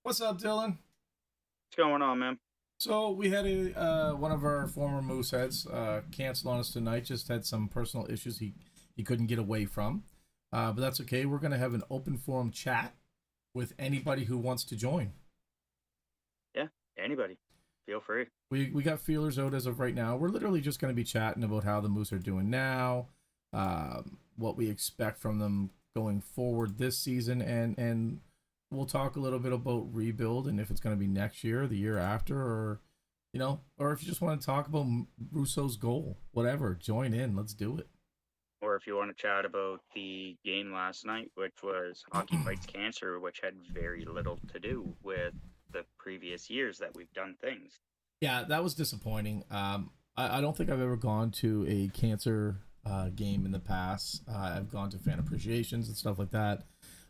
What's up, Dylan? What's going on, man? So we had a one of our former Mooseheads cancel on us tonight. Just had some personal issues he couldn't get away from, but that's okay. We're gonna have an open forum chat with anybody who wants to join. Yeah, anybody. Feel free. We got feelers out as of right now. We're literally just gonna be chatting about how the Moose are doing now, what we expect from them going forward this season, and we'll talk a little bit about rebuild and if it's gonna be next year, the year after, or or if you just want to talk about Russo's goal, whatever, join in. Let's do it. Or if you want to chat about the game last night, which was Hockey Fights Cancer, which had very little to do with the previous years that we've done things. Yeah, that was disappointing. I don't think I've ever gone to a cancer game in the past. I've gone to fan appreciations and stuff like that.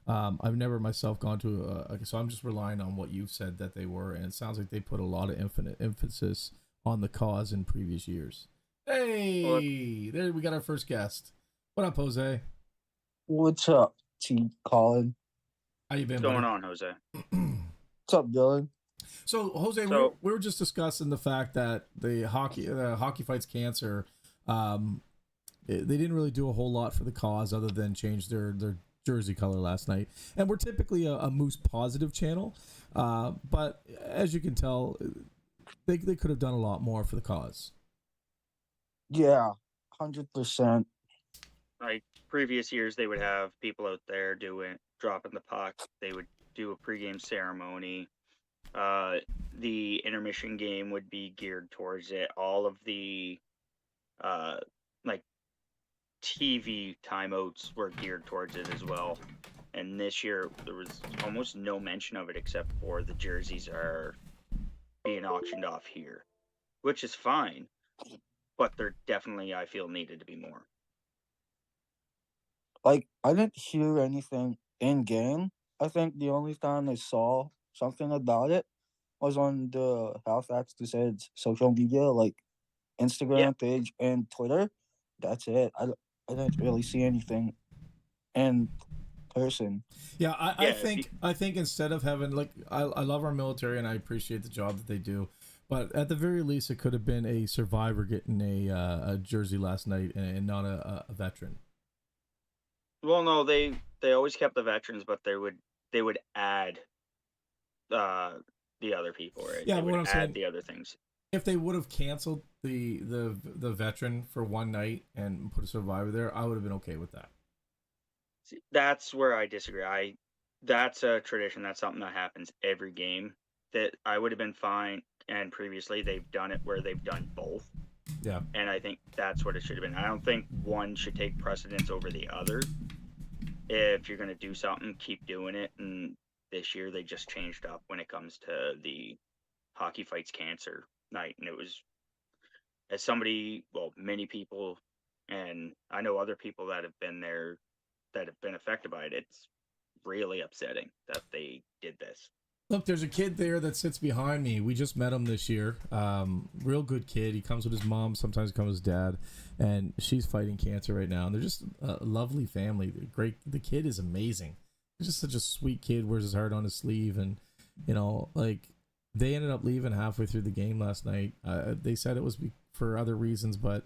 I've never myself gone to so I'm just relying on what you've said that they were, and it sounds like they put a lot of infinite emphasis on the cause in previous years. Well, Hey, there we got our first guest. What up, Jose? What's up, T. Colin? How you what's been, going buddy? on, Jose? What's up, Dylan? So Jose, So, we were just discussing the fact that hockey fights cancer. Um, they didn't really do a whole lot for the cause other than change their jersey color last night. And we're typically a Moose positive channel, but as you can tell, they could have done a lot more for the cause. Yeah, 100%. like previous years, they would have people out there dropping the puck. They would do a pregame ceremony. Uh, the intermission game would be geared towards it. All of the uh, like TV timeouts were geared towards it as well. And this year there was almost no mention of it except for the jerseys are being auctioned off here, which is fine, but there definitely I feel needed to be more. Like, I didn't hear anything in game. I think the only time I saw something about it was on the Halifax Crusades social media, like Yeah, Instagram page and Twitter. That's it. I didn't really see anything in person. Yeah, yeah. If you, I think instead of having like I love our military and I appreciate the job that they do, but at the very least it could have been a survivor getting a jersey last night and not a veteran. well, no, they always kept the veterans, but they would add uh the other people, right? Yeah, They but would what I'm add saying, the other things. if they would have canceled the veteran for one night and put a survivor there, I would have been okay with that. See, that's where I disagree. That's a tradition. That's something that happens every game. That I would have been fine. And previously, they've done it where they've done both, Yeah. and I think that's what it should have been. I don't think one should take precedence over the other. If you're gonna do something, keep doing it. And this year, they just changed up when it comes to the Hockey Fights Cancer night, and it was as somebody, well, many people, and I know other people that have been there that have been affected by it. It's really upsetting that they did this. Look, there's a kid there that sits behind me. We just met him this year. Real good kid. He comes with his mom. Sometimes comes with his dad, and she's fighting cancer right now. And they're just a lovely family. They're great. The kid is amazing. He's just such a sweet kid. Wears his heart on his sleeve, and like they ended up leaving halfway through the game last night. They said it was for other reasons, but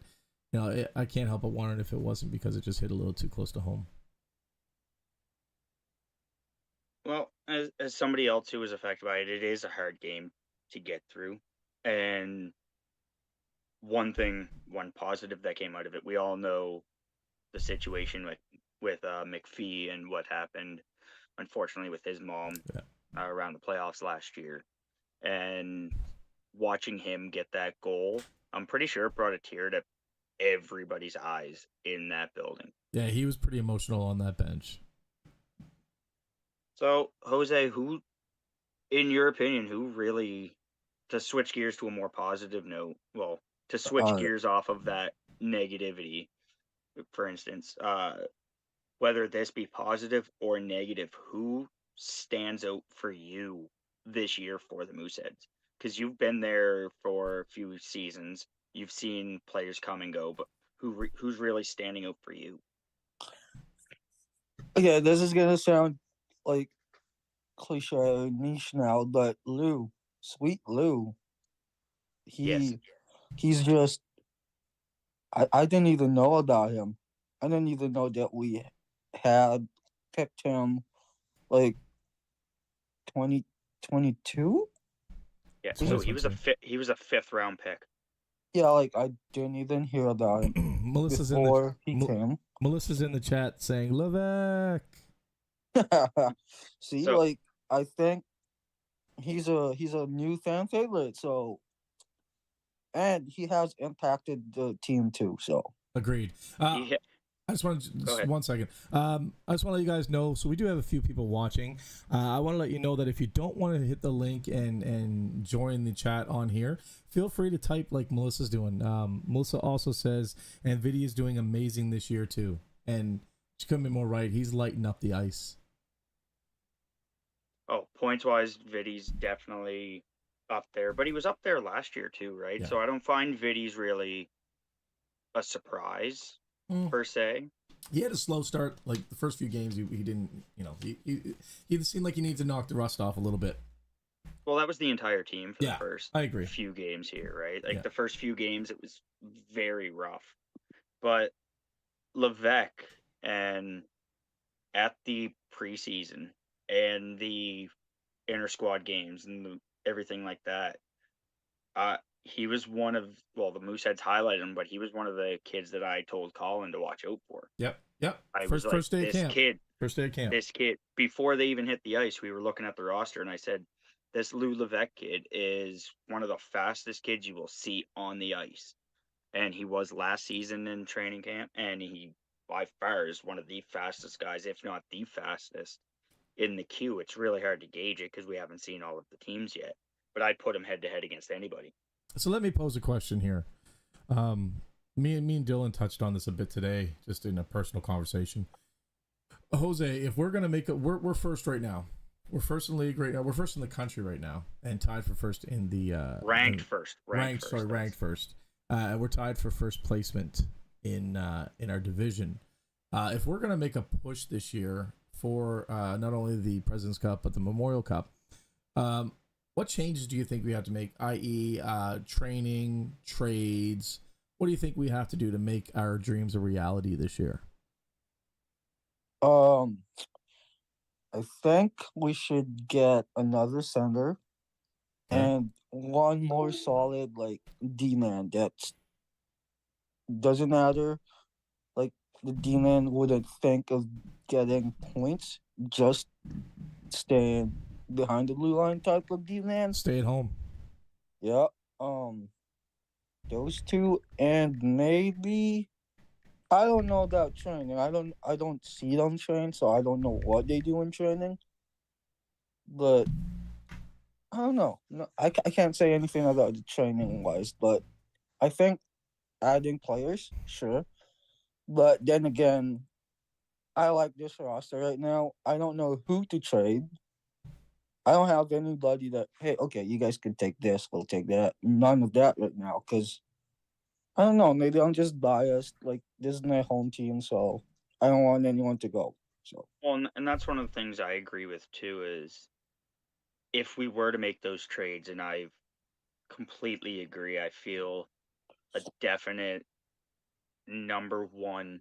I can't help but wonder if it wasn't because it just hit a little too close to home. Well, as somebody else who was affected by it, it is a hard game to get through. And one positive that came out of it, we all know the situation with McPhee and what happened, unfortunately, with his mom Yeah. around the playoffs last year. And watching him get that goal, I'm pretty sure it brought a tear to everybody's eyes in that building. Yeah, he was pretty emotional on that bench. So, Jose, who, in your opinion, who really, to switch gears to a more positive note, well, to switch Uh, gears off of that negativity, for instance, whether this be positive or negative, who stands out for you this year for the Mooseheads? Because you've been there for a few seasons, you've seen players come and go, but who's really standing out for you? yeah, this is gonna sound like cliche niche now, but Lou, sweet Lou, Yes. he's just I didn't even know about him. I didn't even know that we had picked him like 2022. Yeah. That's So what I'm saying. he was a fifth round pick. Yeah, like I didn't even hear about him Melissa's in the before he Mel- came. Melissa's in the chat saying Levesque. See, So like I think he's a new fan favorite, so and he has impacted the team too. So Agreed. he hit, I just want to go just ahead. 1 second. I just want to let you guys know. So we do have a few people watching. I want to let you know that if you don't want to hit the link and join the chat on here, feel free to type like Melissa's doing. Melissa also says, and Nvidia's doing amazing this year too. And she couldn't be more right. He's lighting up the ice. Oh, points wise, Vidi's definitely up there, but he was up there last year too, right? Yeah. So I don't find Vidi's really a surprise per se. He had a slow start. Like the first few games, he didn't. You know, he seemed like he needed to knock the rust off a little bit. Well, that was the entire team for Yeah, the first I agree. few games here, right? Like Yeah. the first few games, it was very rough. But Levesque and at the preseason and the inter squad games and everything like that, he was one of the Mooseheads highlighted him, but he was one of the kids that I told Colin to watch out for. Yep. I First was like, day of camp. First day of camp. This kid, before they even hit the ice, we were looking at the roster, and I said, this Lou Levesque kid is one of the fastest kids you will see on the ice. And he was last season in training camp, and he by far is one of the fastest guys, if not the fastest, in the queue. It's really hard to gauge it because we haven't seen all of the teams yet. But I'd put him head to head against anybody. So let me pose a question here. Me and Dylan touched on this a bit today, just in a personal conversation. Jose, if we're gonna make it, we're first right now. We're first in the league right now. We're first in the country right now, and tied for first in the ranked first. Ranked first. We're tied for first placement in our division. If we're gonna make a push this year for not only the President's Cup but the Memorial Cup, what changes do you think we have to make? I.e., training, trades. What do you think we have to do to make our dreams a reality this year? I think we should get another center and one more solid like D-man that doesn't matter. Like the D-man wouldn't think of getting points, just staying behind the blue line type of D-man. Stay at home. Yeah. Those two, and maybe I don't know about training. I don't see them train, so I don't know what they do in training. But I don't know. No, I can't say anything about the training wise, but I think adding players, sure. But then again, I like this roster right now. I don't know who to trade. I don't have anybody that, hey, okay, you guys can take this, we'll take that. None of that right now, because I don't know. Maybe I'm just biased. Like, this is my home team, so I don't want anyone to go. So, Well, and that's one of the things I agree with too is if we were to make those trades, and I completely agree, I feel a definite number one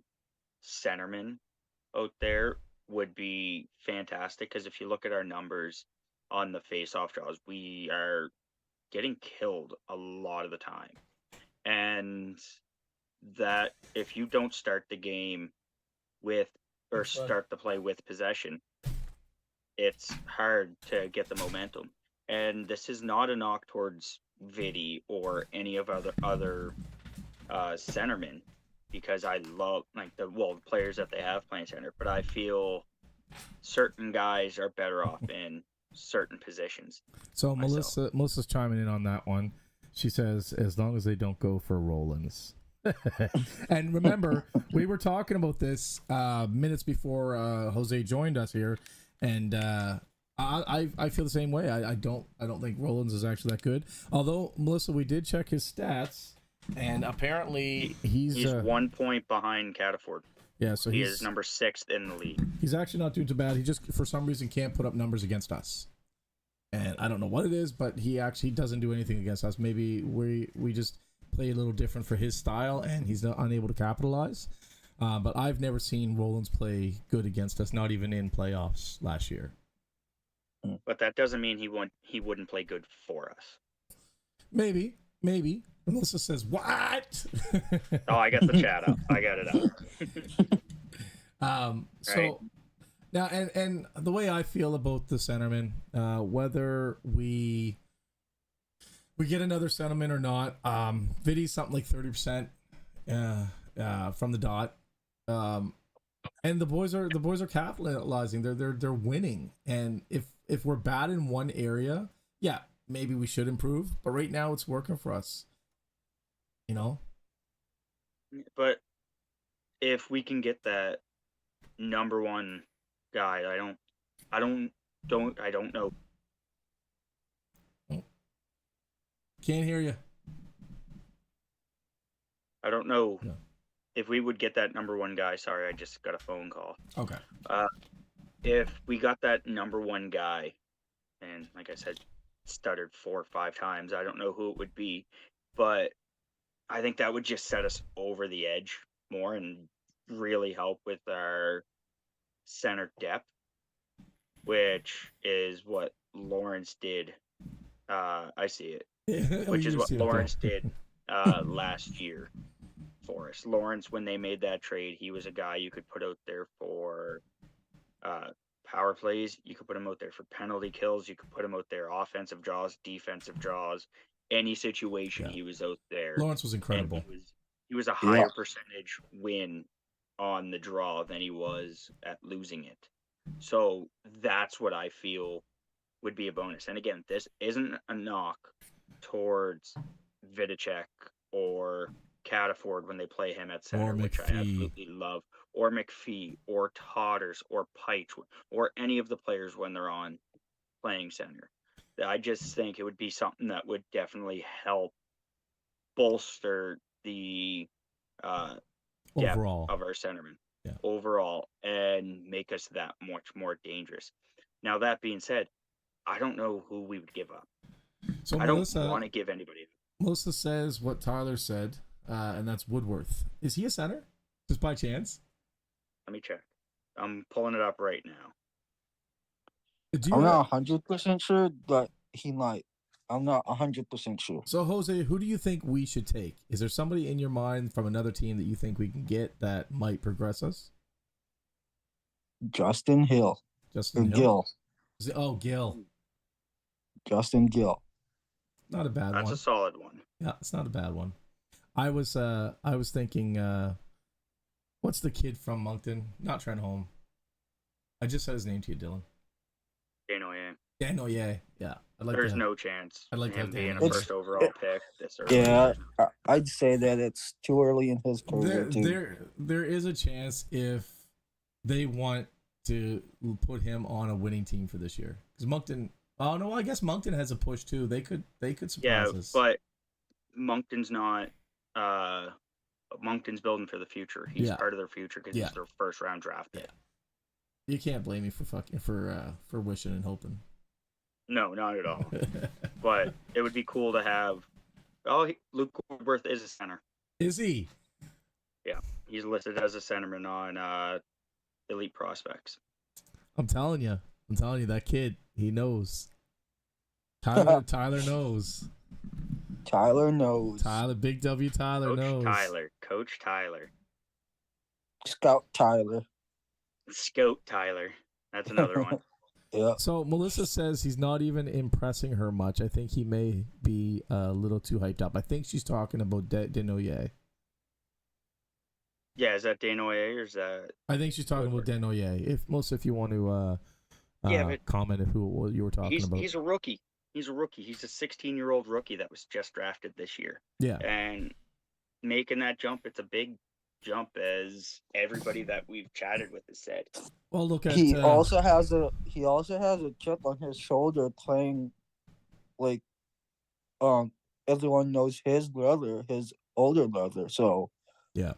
centerman out there would be fantastic, because if you look at our numbers on the face-off draws, we are getting killed a lot of the time. And that if you don't start the game with, or start the play with possession, it's hard to get the momentum. And this is not a knock towards Vidi or any of other centermen, because I love like the players that they have playing center, but I feel certain guys are better off in certain positions. So Melissa's chiming in on that one. She says, as long as they don't go for Rollins. And remember, we were talking about this minutes before Jose joined us here, and I feel the same way. I don't think Rollins is actually that good. Although, Melissa, we did check his stats, and apparently he's 1 point behind Cataford. Yeah, so He is number 6th in the league. he's actually not doing too bad. He just for some reason can't put up numbers against us. And I don't know what it is, but he actually doesn't do anything against us. Maybe we just play a little different for his style, and he's not unable to capitalize. But I've never seen Rollins play good against us, not even in playoffs last year. But that doesn't mean he wouldn't play good for us. Maybe. Melissa says, "What?" Oh, I got the chat up. I got it up. So Right. now, and the way I feel about the centerman, whether we get another centerman or not, Vidi's something like 30% from the dot, and the boys are capitalizing. They're winning, and if we're bad in one area, yeah, maybe we should improve. But right now, it's working for us. You know. But if we can get that number 1 guy, I don't know. Can't hear you. I don't know No. if we would get that number 1 guy. Sorry, I just got a phone call. Okay. If we got that number 1 guy, and like I said, stuttered 4 or 5 times, I don't know who it would be, but I think that would just set us over the edge more and really help with our center depth, which is what Lawrence did. I see it, which is what Lawrence did last year for us. Lawrence, when they made that trade, he was a guy you could put out there for power plays. You could put him out there for penalty kills. You could put him out there offensive draws, defensive draws, any situation. He was out there. Lawrence was incredible. And he was a higher percentage win on the draw than he was at losing it. So that's what I feel would be a bonus. And again, this isn't a knock towards Vidicek or Cataford when they play him at center, which I absolutely love, or McPhee, or Todders, or Pite, or any of the players when they're on playing center. I just think it would be something that would definitely help bolster the depth overall of our centermen overall and make us that much more dangerous. Now, that being said, I don't know who we would give up. So I don't want to give anybody. Melissa says what Tyler said, and that's Woodworth. Is he a center? Just by chance? Let me check. I'm pulling it up right now. I'm not 100% sure, but he might. I'm not 100% sure. So, Jose, who do you think we should take? Is there somebody in your mind from another team that you think we can get that might progress us? Justin Hill. Gill. Gill. Justin Gill. Not a bad one. That's a solid one. Yeah, it's not a bad one. I was thinking, what's the kid from Moncton? Not Trenholm. I just said his name to you, Dylan. Danoye. Yeah. There's no chance. I'd like to him have being a Danoye. first overall pick this early. Yeah, I'd say that it's too early in his career. There is a chance if they want to put him on a winning team for this year. Because Moncton. Oh no, I guess Moncton has a push too. They could surprise us. But Moncton's not. Moncton's building for the future. He's part of their future because he's their first round draft pick. You can't blame me for wishing and hoping. No, not at all. But it would be cool to have. Luke Woodworth is a center. Is he? Yeah, he's listed as a centerman on Elite Prospects. I'm telling you, that kid, he knows. Tyler knows. Tyler knows. Big W Tyler knows. Coach Tyler. Scout Tyler. Scout Tyler. That's another one. Yeah. So Melissa says he's not even impressing her much. I think he may be a little too hyped up. I think she's talking about Danoye. Yeah, is that Danoye or is that? I think she's talking about Danoye. If you want to comment if who you were talking about. He's a rookie. He's a 16-year-old rookie that was just drafted this year. Yeah. And making that jump, it's a big jump, as everybody that we've chatted with has said. Well, look at he also has a chip on his shoulder, playing like everyone knows his older brother. So yeah,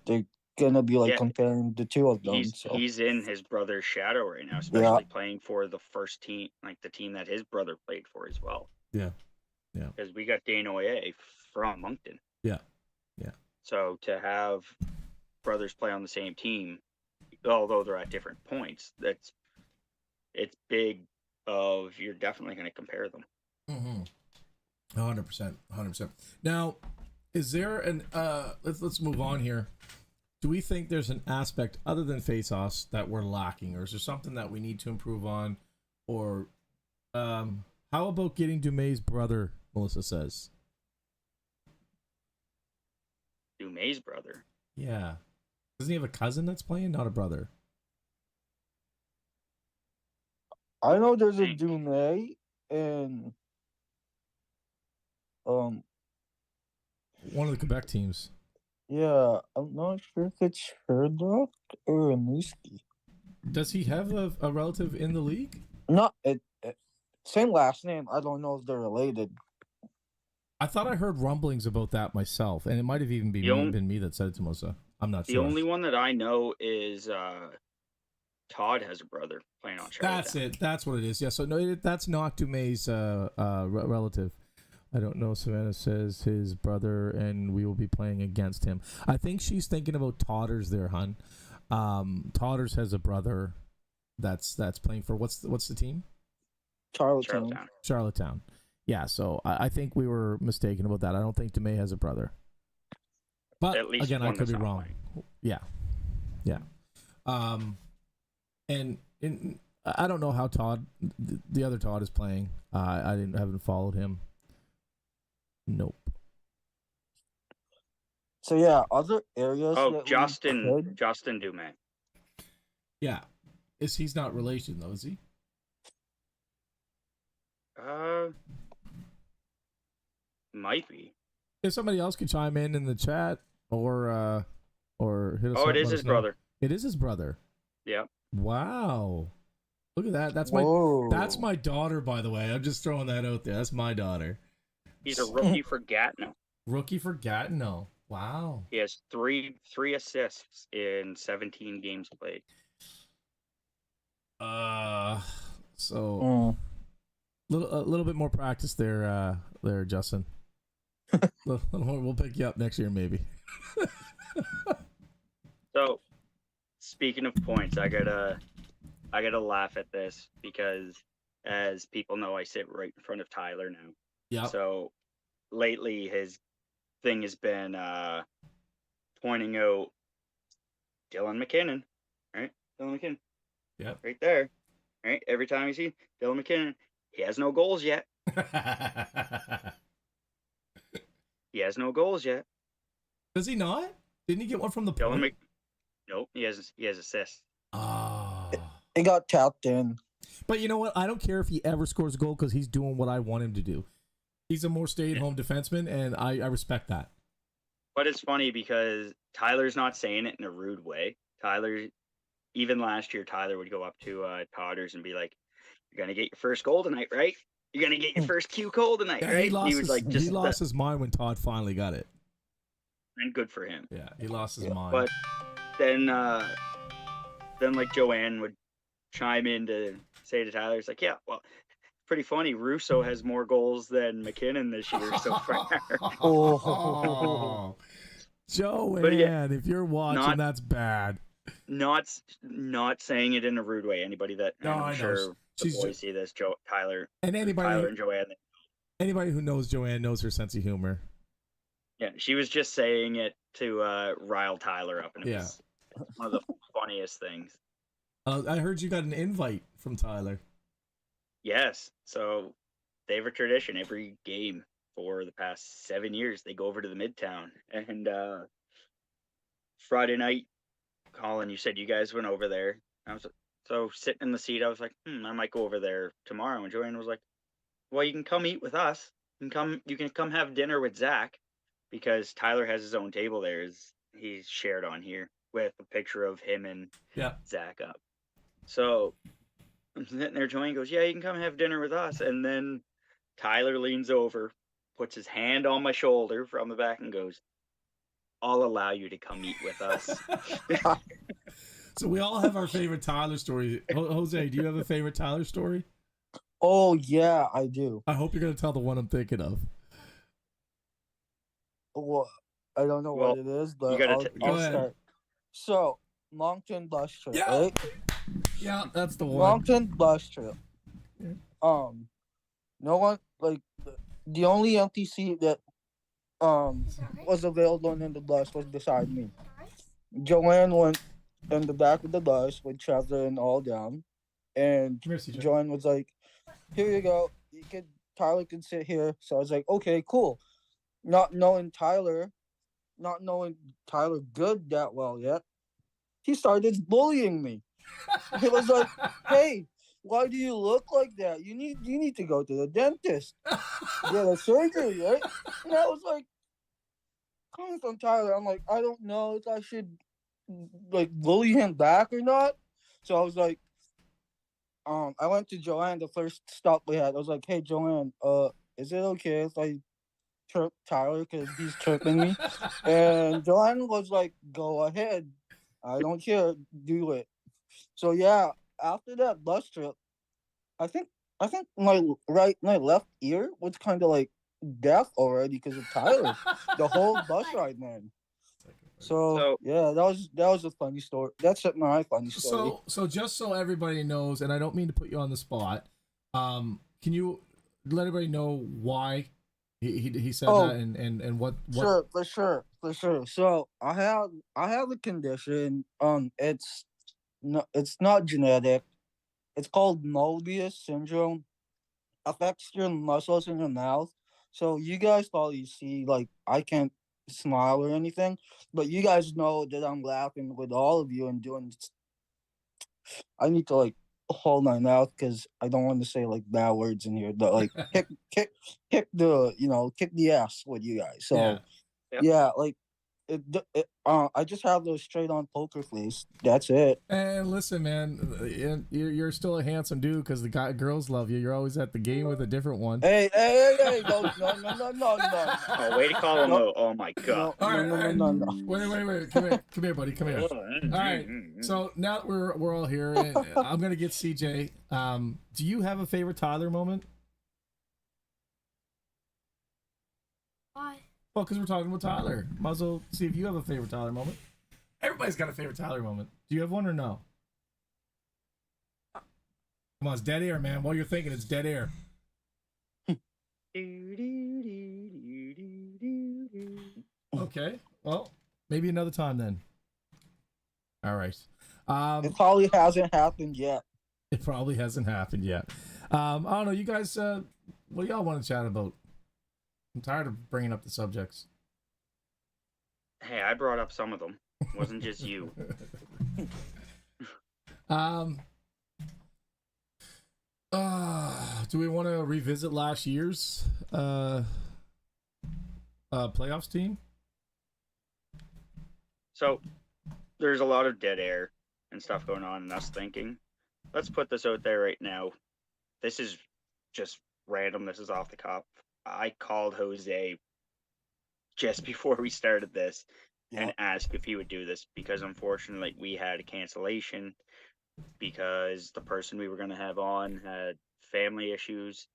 gonna be like Yeah. comparing the two of them. So He's in his brother's shadow right now, yeah, especially playing for the first team, like the team that his brother played for as well. Yeah. Because we got Danoye from Moncton. Yeah. So to have brothers play on the same team, although they're at different points, it's big. You're definitely going to compare them. 100%. Now, is there an let's move on here. Do we think there's an aspect other than face-offs that we're lacking, or is there something that we need to improve on, or how about getting Dumais' brother? Melissa says. Dumais' brother. Yeah. Doesn't he have a cousin that's playing, not a brother? I know there's a Dumais and one of the Quebec teams. yeah, I'm not sure if it's Sherlock or Anuski. Does he have a relative in the league? Not same last name. I don't know if they're related. I thought I heard rumblings about that myself, and it might have even been me that said it to Melissa. I'm not sure. The only one that I know is Todd has a brother playing on Charlottetown. That's it. That's what it is. Yeah. So no, that's not Dumais' relative. I don't know. Savannah says his brother, and we will be playing against him. I think she's thinking about Todders there, hun. Todders has a brother that's playing for what's the team? Charlottetown. Yeah, so I think we were mistaken about that. I don't think Dumais has a brother. But at least again, I could be wrong. Playing. Yeah. And I don't know how Todd, the other Todd, is playing. I haven't followed him. Nope. So yeah, other areas. Oh, Justin Dumais. Yeah, he's not relation though, is he? Might be. If somebody else could chime in the chat or hit us up. Oh, it is his brother. It is his brother. Yeah. Wow. Look at that. That's my daughter, by the way. I'm just throwing that out there. That's my daughter. He's a rookie for Gatineau. Rookie for Gatineau. Wow. He has three assists in 17 games played. So a little bit more practice there, Justin. We'll pick you up next year, maybe. So, speaking of points, I gotta laugh at this because, as people know, I sit right in front of Tyler now. Yeah. So, lately his thing has been pointing out Dylan McKinnon, right? Dylan McKinnon. Yeah. Right there. Right. Every time you see Dylan McKinnon, he has no goals yet. He has no goals yet. Does he not? Didn't he get one from the point? Nope, he has assists. Oh. He got tapped in. But you know what? I don't care if he ever scores a goal because he's doing what I want him to do. He's a more stay-at-home defenseman, and I respect that. But it's funny because Tyler's not saying it in a rude way. Even last year, Tyler would go up to Todders and be like, "You're gonna get your first goal tonight, right? You're gonna get your first Q goal tonight, yeah, right?" He lost his mind when Todd finally got it. And good for him. Yeah, he lost his mind. But then like Joanne would chime in to say to Tyler, "It's like, yeah, well, pretty funny. Russo has more goals than McKinnon this year so far." Oh, Joanne, if you're watching, that's bad. Not saying it in a rude way. Anybody that I'm sure the boys see this, Tyler and Joanne. Anybody who knows Joanne knows her sense of humor. Yeah, she was just saying it to rile Tyler up, and it was one of the funniest things. I heard you got an invite from Tyler. Yes, so they have a tradition every game for the past 7 years. They go over to the Midtown, and Friday night, Colin, you said you guys went over there. I was so sitting in the seat. I was like, I might go over there tomorrow. And Joanne was like, "Well, you can come eat with us. You can come have dinner with Zach." Because Tyler has his own table there. He's shared on here with a picture of him and Zach up. So I'm sitting there, Joanne goes, "Yeah, you can come have dinner with us." And then Tyler leans over, puts his hand on my shoulder from the back and goes, I'll allow you to come eat with us. So we all have our favorite Tyler story. Jose, do you have a favorite Tyler story? Oh yeah, I do. I hope you're gonna tell the one I'm thinking of. Well, I don't know Well, what it is, but gotta Go I'll ahead. start. So, Moncton bus trip, Yeah. right? Yeah, that's the one. Moncton bus trip. Yeah. No one like the only empty seat that was available in the bus was beside me. Joanne went in the back of the bus with Trevor and all down, and Come here, CJ. Joanne was like, "Here you go. Tyler can sit here." So I was like, "Okay, cool." Not knowing Tyler good that well yet, he started bullying me. He was like, "Hey, why do you look like that? You need to go to the dentist, get a surgery, right?" And I was like, coming from Tyler, I'm like, I don't know if I should like bully him back or not. So I was like, I went to Joanne the first stop we had. I was like, "Hey Joanne, is it okay if I chirp Tyler because he's chirping me?" And Joanne was like, "Go ahead. I don't care. Do it." So yeah, after that bus trip, I think my left ear was kind of like deaf already because of Tyler. The whole bus ride, man. So yeah, that was a funny story. That's my funny story. So just so everybody knows, and I don't mean to put you on the spot, can you let everybody know why he said that and what? Sure, for sure. So I have a condition. It's not genetic. It's called Mobius syndrome. Affects your muscles in your mouth. So you guys probably see like I can't smile or anything, but you guys know that I'm laughing with all of you and doing. I need to like hold my mouth because I don't want to say like bad words in here. But like kick the ass with you guys. So Yeah. Yep. yeah, like I just have those straight on poker face. That's it. And listen, man, you're still a handsome dude because the girls love you. You're always at the game with a different one. Hey, no. Oh, way to call him out. Oh my god. All right, No. Wait. Come here, buddy. Come here. All right. So now that we're all here, and I'm gonna get CJ. Do you have a favorite Tyler moment? Why? Well, because we're talking about Tyler. Might as well see if you have a favorite Tyler moment. Everybody's got a favorite Tyler moment. Do you have one or no? Come on, it's dead air, man. While you're thinking, it's dead air. Okay. Well, maybe another time then. All right. It probably hasn't happened yet. It probably hasn't happened yet. I don't know. You guys, what do y'all want to chat about? I'm tired of bringing up the subjects. Hey, I brought up some of them. It wasn't just you. Do we want to revisit last year's playoffs team? So there's a lot of dead air and stuff going on, and us thinking, let's put this out there right now. This is just random. This is off the cuff. I called Jose just before we started this and asked if he would do this because unfortunately we had a cancellation because the person we were going to have on had family issues,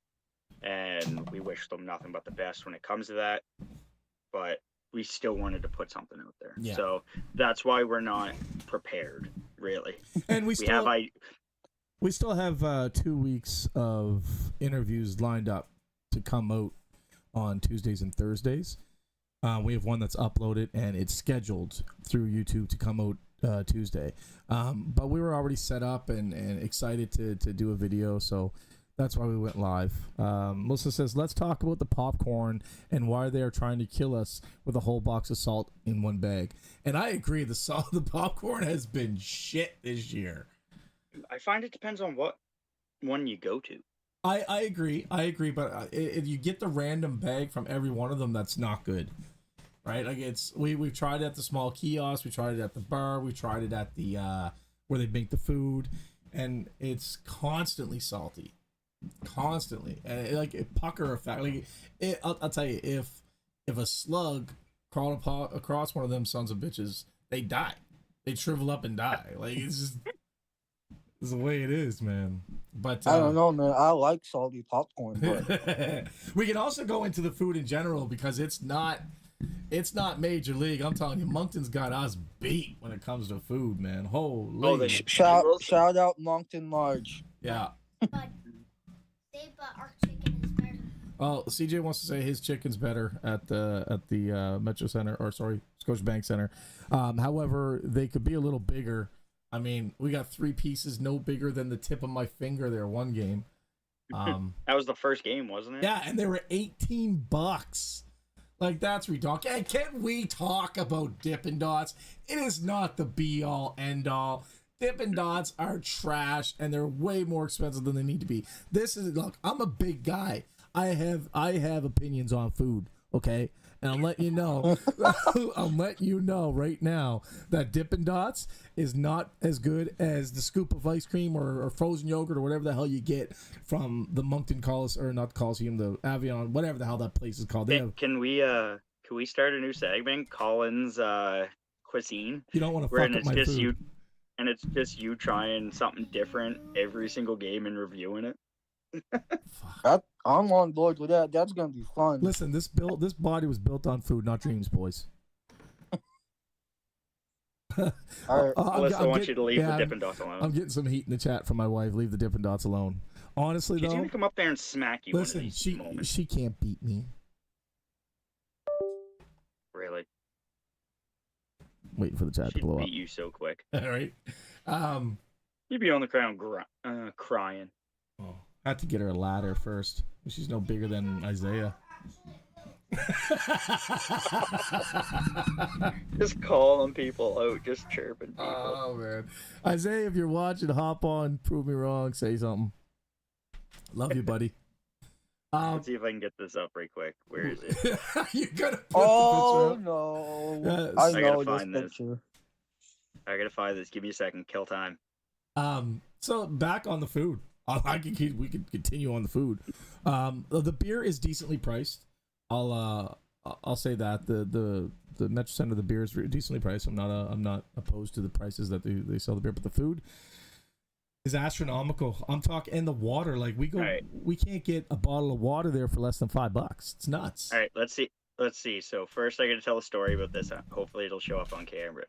and we wish them nothing but the best when it comes to that. But we still wanted to put something out there. Yeah. So that's why we're not prepared, really. And we still have 2 weeks of interviews lined up to come out on Tuesdays and Thursdays. We have one that's uploaded and it's scheduled through YouTube to come out Tuesday. But we were already set up and excited to do a video, so that's why we went live. Melissa says, let's talk about the popcorn and why they are trying to kill us with a whole box of salt in one bag. And I agree, the popcorn has been shit this year. I find it depends on what one you go to. I agree, but if you get the random bag from every one of them, that's not good, right? Like we've tried it at the small kiosk, we tried it at the bar, we tried it at the where they make the food, and it's constantly salty, like a pucker effect. Like I'll tell you, if a slug crawl across one of them sons of bitches, they die. They shrivel up and die. Like it's the way it is, man. But I don't know, man. I like salty popcorn, but we can also go into the food in general because it's not major league. I'm telling you, Moncton's got us beat when it comes to food, man. Holy. Oh, they shout out Moncton Large. yeah. But our chicken is better. Well, CJ wants to say his chicken's better at the Metro Center, or sorry, Scotiabank Center. However, they could be a little bigger. I mean, we got 3 pieces no bigger than the tip of my finger there one game. That was the first game, wasn't it? Yeah, and they were $18. Like, that's ridiculous. And can we talk about Dippin' Dots? It is not the be-all, end-all. Dippin' Dots are trash, and they're way more expensive than they need to be. Look, I'm a big guy. I have opinions on food, okay? And I'm letting you know, right now that Dippin' Dots is not as good as the scoop of ice cream or frozen yogurt or whatever the hell you get from the Moncton Coliseum, or not the Coliseum, the Avion, whatever the hell that place is called. Can we start a new segment, Colin's Cuisine? You don't want to where fuck up it's my just food. you, and it's just you trying something different every single game and reviewing it. I'm on board with that. That's gonna be fun. Listen, this body was built on food, not dreams, boys. All right. Alyssa wants you to leave the Dippin' Dots alone. I'm getting some heat in the chat from my wife. Leave the Dippin' Dots alone. Honestly, She's though, gonna come up there and smack you. listen, one of these moments. she can't beat me. Really, Waiting for the chat to she'd blow up. beat you so quick. All right. You'd be on the ground crying. Oh, I had to get her a ladder first. She's no bigger than Isaiah. Just calling people out, just chirping people. Oh man, Isaiah, if you're watching, hop on. Prove me wrong. Say something. Love you, buddy. Let's see if I can get this up right quick. Where is it? You're gonna put Oh the picture up? no! Yes. I I gotta know this find this. picture. I gotta find this. Give me a second. Kill time. So back on the food. We could continue on the food. The beer is decently priced. I'll say that the Metro Center, the beer is decently priced. I'm not opposed to the prices that they sell the beer, but the food is astronomical. I'm talking, and the water, like we can't get a bottle of water there for less than $5. It's nuts. All right, let's see. So first, I got to tell a story about this. Hopefully, it'll show up on camera.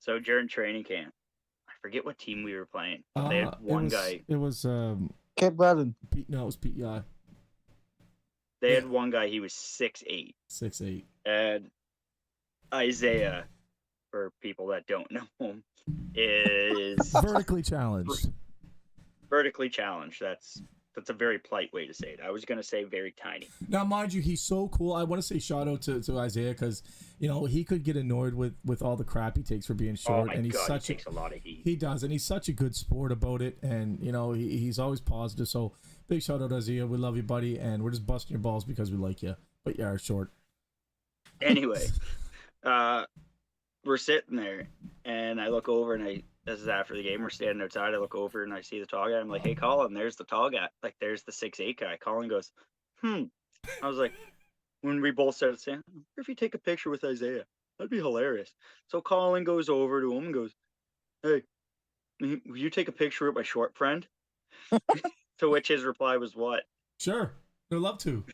So during training camp, I forget what team we were playing. They had one guy. It was Kid Bradden. Pete. No, it was PEI. They had one guy. He was 6'8", 6'8". and Isaiah, for people that don't know him, is Vertically challenged. vertically challenged. That's a very polite way to say it. I was gonna say very tiny. Now, mind you, he's so cool. I want to say shout out to Isaiah because he could get annoyed with all the crap he takes for being short, Oh my and he's god, such he takes a lot of heat. he does, and he's such a good sport about it, and he's always positive. So big shout out, Isaiah. We love you, buddy, and we're just busting your balls because we like you. But yeah, short. Anyway, we're sitting there, and I look over, and this is after the game. We're standing outside. I look over, and I see the tall guy. I'm like, "Hey, Colin, there's the tall guy. Like, there's the 6'8" guy." Colin goes, I was like, when we both started saying, "What if you take a picture with Isaiah? That'd be hilarious." So Colin goes over to him and goes, "Hey, will you take a picture with my short friend?" To which his reply was what? Sure, they'd love to.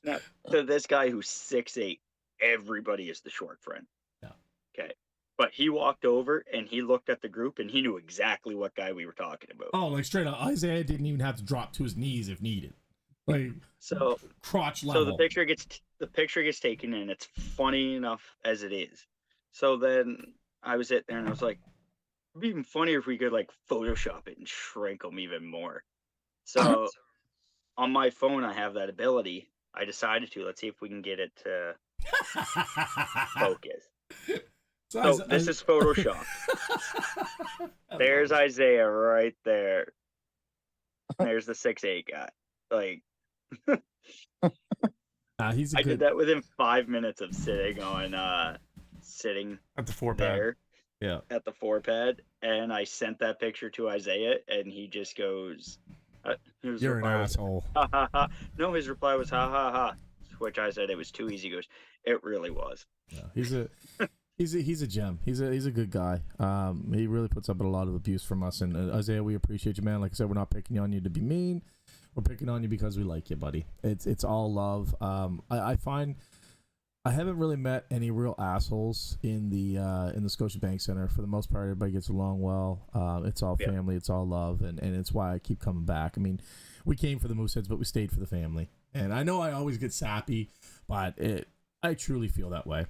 Now, to this guy who's 6'8", everybody is the short friend. Yeah. Okay. But he walked over and he looked at the group and he knew exactly what guy we were talking about. Oh, like straight up, Isaiah didn't even have to drop to his knees if needed. Like So crotch level. So the picture gets taken, and it's funny enough as it is. So then I was sitting there and I was like, it'd be even funnier if we could like Photoshop it and shrink them even more. So on my phone, I have that ability. I decided to. Let's see if we can get it to focus. So this is Photoshop. There's Isaiah right there. There's the 6'8" guy. Like, he's a I good did that within 5 minutes of sitting at the 4-pad. there. Yeah. At the 4-pad, and I sent that picture to Isaiah, and he just goes, You're an asshole. Ha ha ha. No, his reply was ha ha ha. which I said it was too easy. He goes, it really was. Yeah, he's a gem. He's a good guy. He really puts up with a lot of abuse from us. And Isaiah, we appreciate you, man. Like I said, we're not picking on you to be mean. We're picking on you because we like you, buddy. It's all love. I find I haven't really met any real assholes in the Scotiabank Center. For the most part, everybody gets along well. It's all family. It's all love, and it's why I keep coming back. I mean, we came for the Mooseheads, but we stayed for the family. And I know I always get sappy, but I truly feel that way.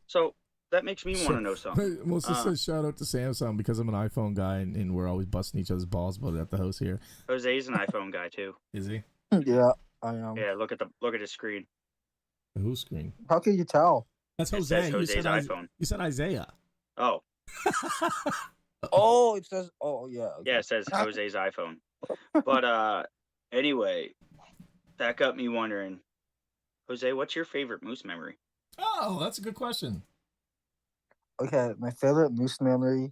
So that makes me want to know something. Melissa says shout out to Samsung because I'm an iPhone guy and we're always busting each other's balls about it at the house here. Jose's an iPhone guy too. Is he? Yeah, I am. Yeah, look at his screen. Whose screen? How can you tell? That's It Jose. says Jose's iPhone. You said Isaiah. Oh, Oh, it says. Oh, yeah. Okay. yeah, it says Jose's iPhone. But anyway, that got me wondering, Jose, what's your favorite Moose memory? Oh, that's a good question. Okay, my favorite Moose memory.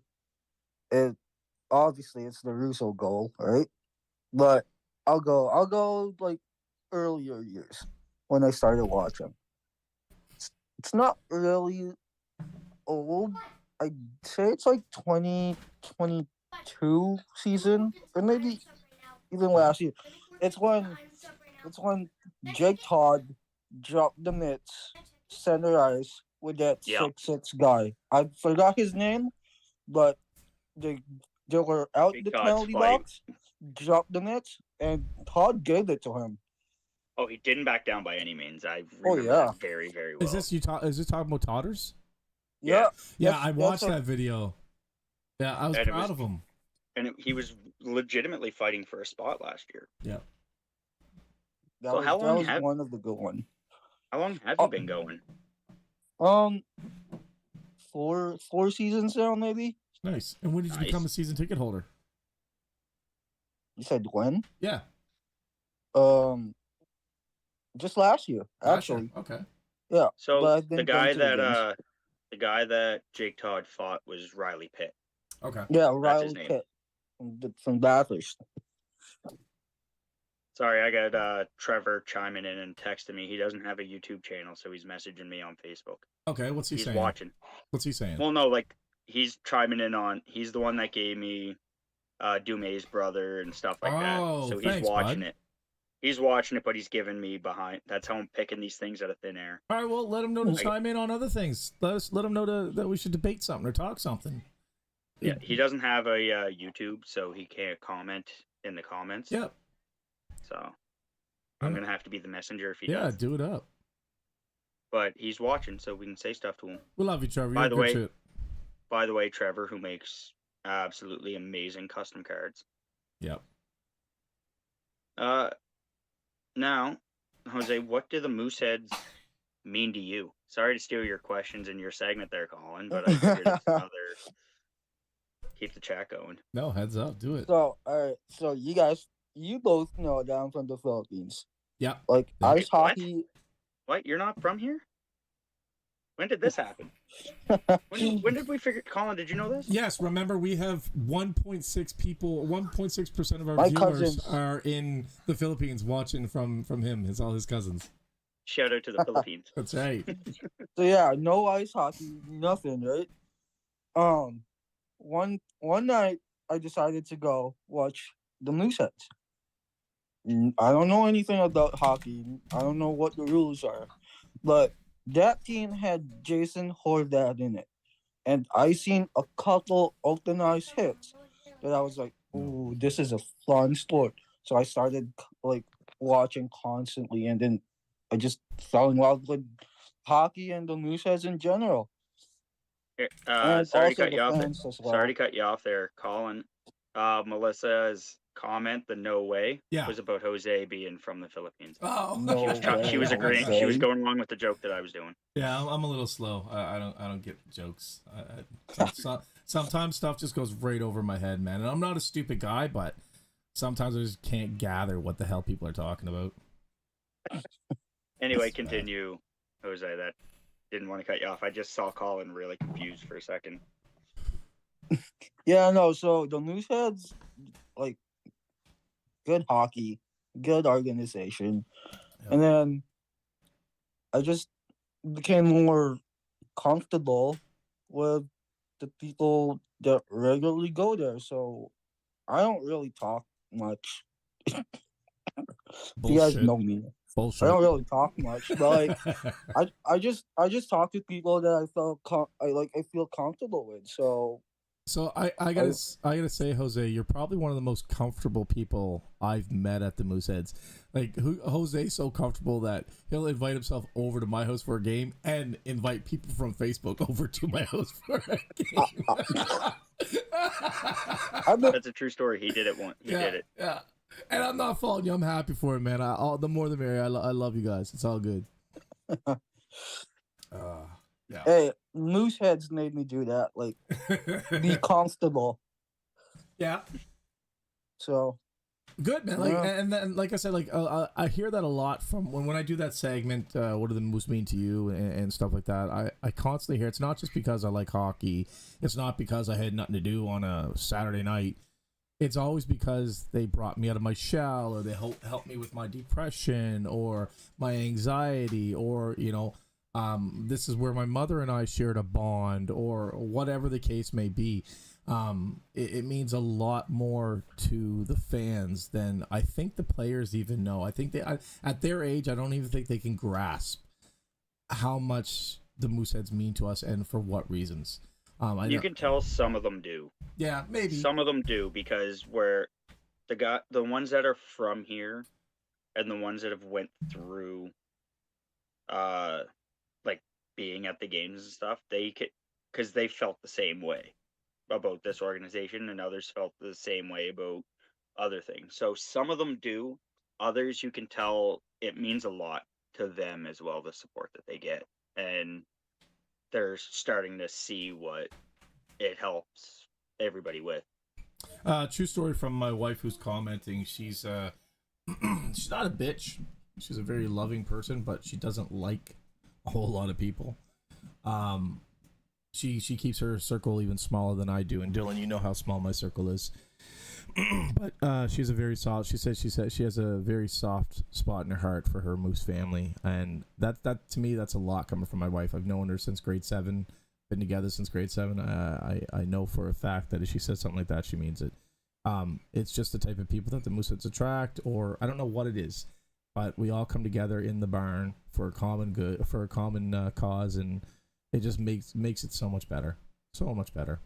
Obviously it's the Russo goal, right? But I'll go like earlier years when I started watching. It's not really old. I'd say it's like 2022 season, or maybe even last year. It's when Jake Todd dropped the mitts, center ice with that 6'6" guy. I forgot his name, but they were out Big the Todd's penalty fight. box, dropped the mitts, and Todd gave it to him. Oh, he didn't back down by any means. I remember yeah. that very, very well. Is this talking about Todders? Yeah. Yeah, That's- I watched that's that video. Yeah, I was And it proud was- of him. And he was legitimately fighting for a spot last year. Yeah. That So was, how that long was have- one of the good ones. How long have Oh. you been going? 4 seasons now, maybe. Nice. And when did you Nice. become a season ticket holder? You said when? Yeah. Just last year, Last year. actually. Okay. Yeah. So but I've been the guy going to the that the guy that Jake Todd fought was Riley Pitt. Okay. Yeah, his Riley name. Pitt from Bathurst. Sorry, I got Trevor chiming in and texting me. He doesn't have a YouTube channel, so he's messaging me on Facebook. Okay. What's he He's saying? watching. What's he saying? Well, no, like he's chiming in on. He's the one that gave me Dumay's brother and stuff like that. Oh, So he's thanks, watching bud. it. He's watching it, but he's giving me behind. That's how I'm picking these things out of thin air. All right. Well, let him know to I- chime in on other things. Let him know that we should debate something or talk something. Yeah, he doesn't have a YouTube, so he can't comment in the comments. Yep. So I'm Yeah. gonna have to be the messenger if he Yeah. does. Do it up. But he's watching, so we can say stuff to him. We love you, Trevor. By You're the good way- shit. By the way, Trevor, who makes absolutely amazing custom cards. Yep. Now, Jose, what do the Mooseheads mean to you? Sorry to steal your questions in your segment there, Colin, but I figured it's another. Keep the chat going. No, heads up. Do it. So, all right. So you both know that I'm from the Philippines. Yep. Like Yeah. ice What? hockey. What? You're not from here? When did this happen? When did we figure? Colin, did you know this? Yes, remember we have 1.6 people, 1.6% of our My viewers cousins. are in the Philippines watching from him. It's all his cousins. Shout out to the Philippines. That's right. So yeah, no ice hockey, nothing, right? One night I decided to go watch the Mooseheads. I don't know anything about hockey. I don't know what the rules are, but that team had Jason Horvath in it, and I seen a couple open ice hits that I was like, "Ooh, this is a fun sport." So I started like watching constantly, and then I just fell in love with hockey and the Mooseheads in general. Here, And sorry to also cut the you off there. fans as well. Sorry to cut you off there, Colin. Melissa's comment, the no way, Yeah. was about Jose being from the Philippines. Oh, No She was she was way, agreeing. Jose. She was going along with the joke that I was doing. Yeah, I'm a little slow. I don't get jokes. Sometimes stuff just goes right over my head, man. And I'm not a stupid guy, but sometimes I just can't gather what the hell people are talking about. Anyway, That's bad. continue, Jose. That didn't want to cut you off. I just saw Colin really confused for a second. Yeah, no. So the Mooseheads, like, good hockey, good organization, Yeah. and then I just became more comfortable with the people that regularly go there. So I don't really talk much. You guys Bullshit. know me. I Bullshit. don't really talk much, but like I just talk to people that I feel comfortable with. So So I gotta say, Jose, you're probably one of the most comfortable people I've met at the Mooseheads. Like, Jose's so comfortable that he'll invite himself over to my house for a game and invite people from Facebook over to my house for a game. I've been That's a true story. He did it once. He did it. Yeah, and I'm not faulting you. I'm happy for it, man. The more the merrier. I love you guys. It's all good. Yeah. Hey, Mooseheads made me do that. Like, be comfortable. Yeah. So Good, man. Like, Yeah. and then, like I said, like I hear that a lot from when I do that segment. What do the Moose mean to you and stuff like that? I constantly hear it's not just because I like hockey. It's not because I had nothing to do on a Saturday night. It's always because they brought me out of my shell, or they helped me with my depression or my anxiety, or this is where my mother and I shared a bond, or whatever the case may be. It means a lot more to the fans than I think the players even know. I think at their age, I don't even think they can grasp how much the Mooseheads mean to us and for what reasons. You can tell some of them do. Yeah, maybe. Some of them do, because where the ones that are from here and the ones that have went through like being at the games and stuff, because they felt the same way about this organization, and others felt the same way about other things. So some of them do. Others, you can tell it means a lot to them as well, the support that they get, and they're starting to see what it helps everybody with. True story from my wife who's commenting. She's she's not a bitch. She's a very loving person, but she doesn't like a whole lot of people. She keeps her circle even smaller than I do. And Dylan, you know how small my circle is. But she's a very soft. She says she has a very soft spot in her heart for her Moose family, and that to me, that's a lot coming from my wife. I've known her since grade 7, been together since grade 7. I know for a fact that if she says something like that, she means it. It's just the type of people that the Mooseheads attract, or I don't know what it is, but we all come together in the barn for a common good, for a common cause, and it just makes it so much better, so much better.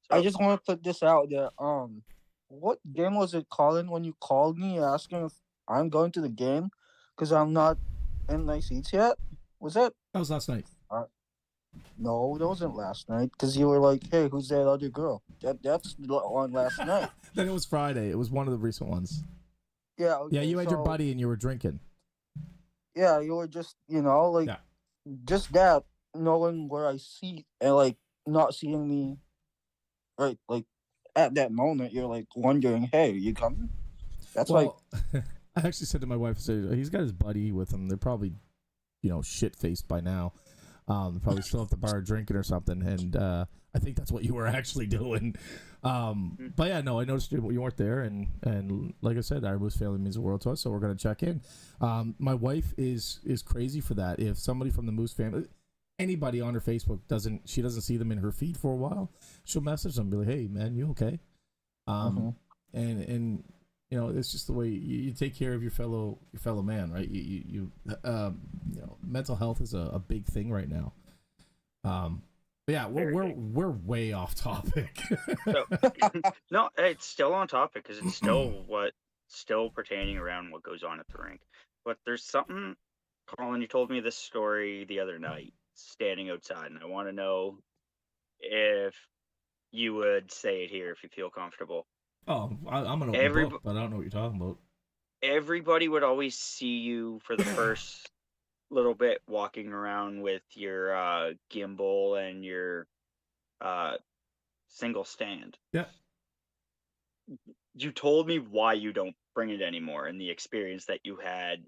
I just want to put this out there. What game was it, Colin, when you called me asking if I'm going to the game because I'm not in my seats yet? Was that? That was last night. No, that wasn't last night, because you were like, hey, who's that other girl? That's on last night. Then it was Friday. It was one of the recent ones. Yeah. Okay, Yeah, you had your buddy and you were drinking. Yeah, you were just, like, Yeah. just that, knowing where I see, and, like, not seeing me, right, like, at that moment, you're, like, wondering, hey, are you coming? That's Well, I actually said to my wife, he's got his buddy with him. They're probably, shit-faced by now. They're probably still at the bar drinking or something, and I think that's what you were actually doing. But yeah, no, I noticed you weren't there, and like I said, our Moose family means the world to us, so we're going to check in. My wife is crazy for that. If somebody from the Moose family, anybody on her Facebook doesn't see them in her feed for a while, she'll message them, be like, hey man, you okay? And it's just the way you take care of your fellow man, right? You mental health is a big thing right now. But yeah, we're way off topic. So, no, it's still on topic, because it's still pertaining around what goes on at the rink. But there's something, Colin, you told me this story the other night, standing outside, and I want to know if you would say it here if you feel comfortable. Oh, I'm an open book, but I don't know what you're talking about. Everybody would always see you for the first little bit walking around with your gimbal and your single stand. Yeah. You told me why you don't bring it anymore, and the experience that you had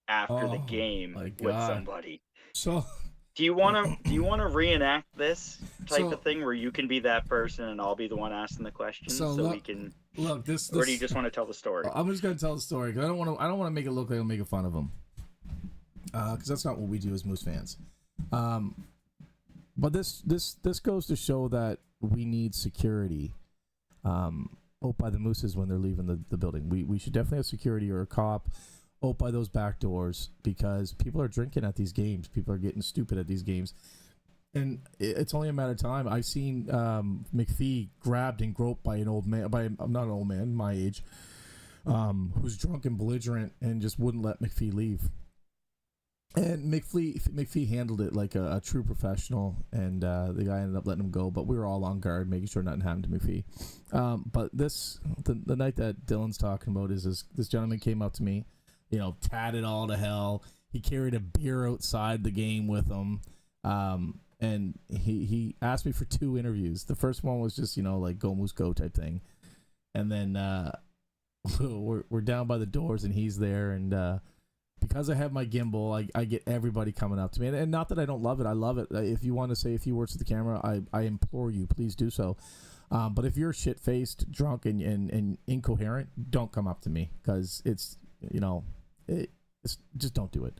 after the game with somebody. So do you want to reenact this type of thing where you can be that person and I'll be the one asking the questions, we can look this? Or do you just want to tell the story? I'm just gonna tell the story because I don't want to make it look like I'm making fun of him. because that's not what we do as Moose fans. But this goes to show that we need security by the Mooses when they're leaving the building. We should definitely have security or a cop by those back doors, because people are drinking at these games. People are getting stupid at these games. And it's only a matter of time. I've seen McPhee grabbed and groped by an old man, not an old man, my age, who's drunk and belligerent and just wouldn't let McPhee leave. And McPhee handled it like a true professional, and the guy ended up letting him go. But we were all on guard, making sure nothing happened to McPhee. But the night that Dylan's talking about is this gentleman came up to me, tatted all to hell. He carried a beer outside the game with him. And he asked me for 2 interviews. The first one was just, like go Moose go type thing. And then we're down by the doors and he's there. And because I have my gimbal, I get everybody coming up to me. And not that I don't love it. I love it. If you want to say a few words to the camera, I implore you, please do so. But if you're shit-faced, drunk, and incoherent, don't come up to me, because it's just don't do it.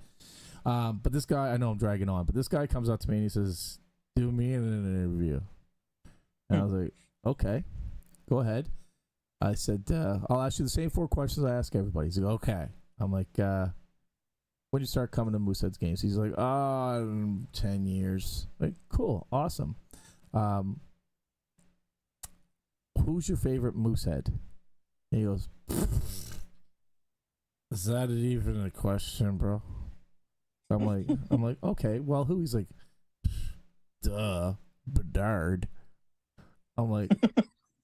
But this guy, I know I'm dragging on, but this guy comes up to me and he says, do me in an interview. And I was like, okay, go ahead. I said, I'll ask you the same 4 questions I ask everybody. He's like, okay. I'm like, when did you start coming to Mooseheads games? He's like, 10 years. Like, cool, awesome. Who's your favorite Moosehead? And he goes, is that even a question, bro? I'm like, okay, well, who? He's like, duh, Bedard. I'm like,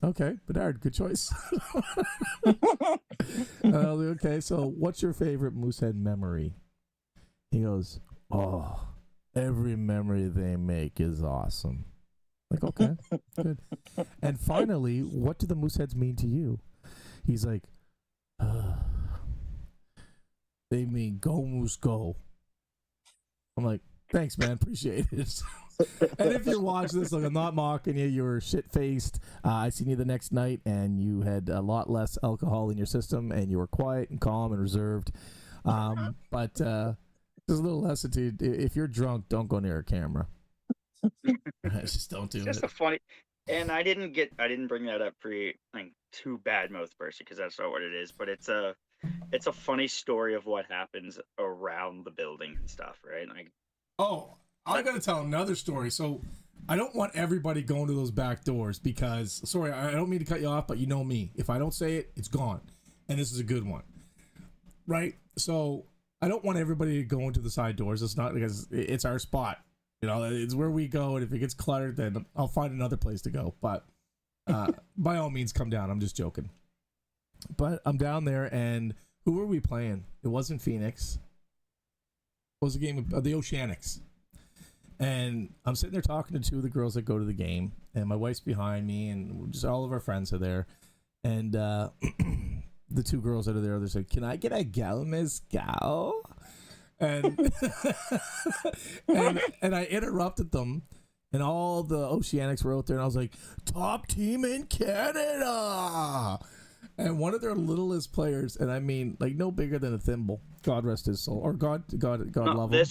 okay, Bedard, good choice. Okay, so what's your favorite Moosehead memory? He goes, oh, every memory they make is awesome. Like, okay, good. And finally, what do the Mooseheads mean to you? He's like, they mean go Moose go. I'm like, thanks, man. Appreciate it. And if you're watching this, look, I'm not mocking you. You were shit-faced. I seen you the next night, and you had a lot less alcohol in your system, and you were quiet and calm and reserved. But there's a little lesson to you. If you're drunk, don't go near a camera. Just don't do It's it. just a funny, and I didn't bring that up for you, like, too badmouth person, because that's not what it is. But it's a funny story of what happens around the building and stuff, right? Like, oh, I gotta tell another story. So I don't want everybody going to those back doors, because, sorry, I don't mean to cut you off, but you know me. If I don't say it, it's gone. And this is a good one, right? So I don't want everybody to go into the side doors. It's not, because it's our spot. It's where we go, and if it gets cluttered, then I'll find another place to go. But by all means, come down. I'm just joking. But I'm down there, and who were we playing? It wasn't Phoenix. It was a game of the Oceanics. And I'm sitting there talking to 2 of the girls that go to the game, and my wife's behind me, and just all of our friends are there. And the 2 girls that are there, they said, "Can I get a gal mezcal?" And and I interrupted them, and all the Oceanics were out there, and I was like, "Top team in Canada!" And one of their littlest players, and I mean, like, no bigger than a thimble. God rest his soul, or God love him.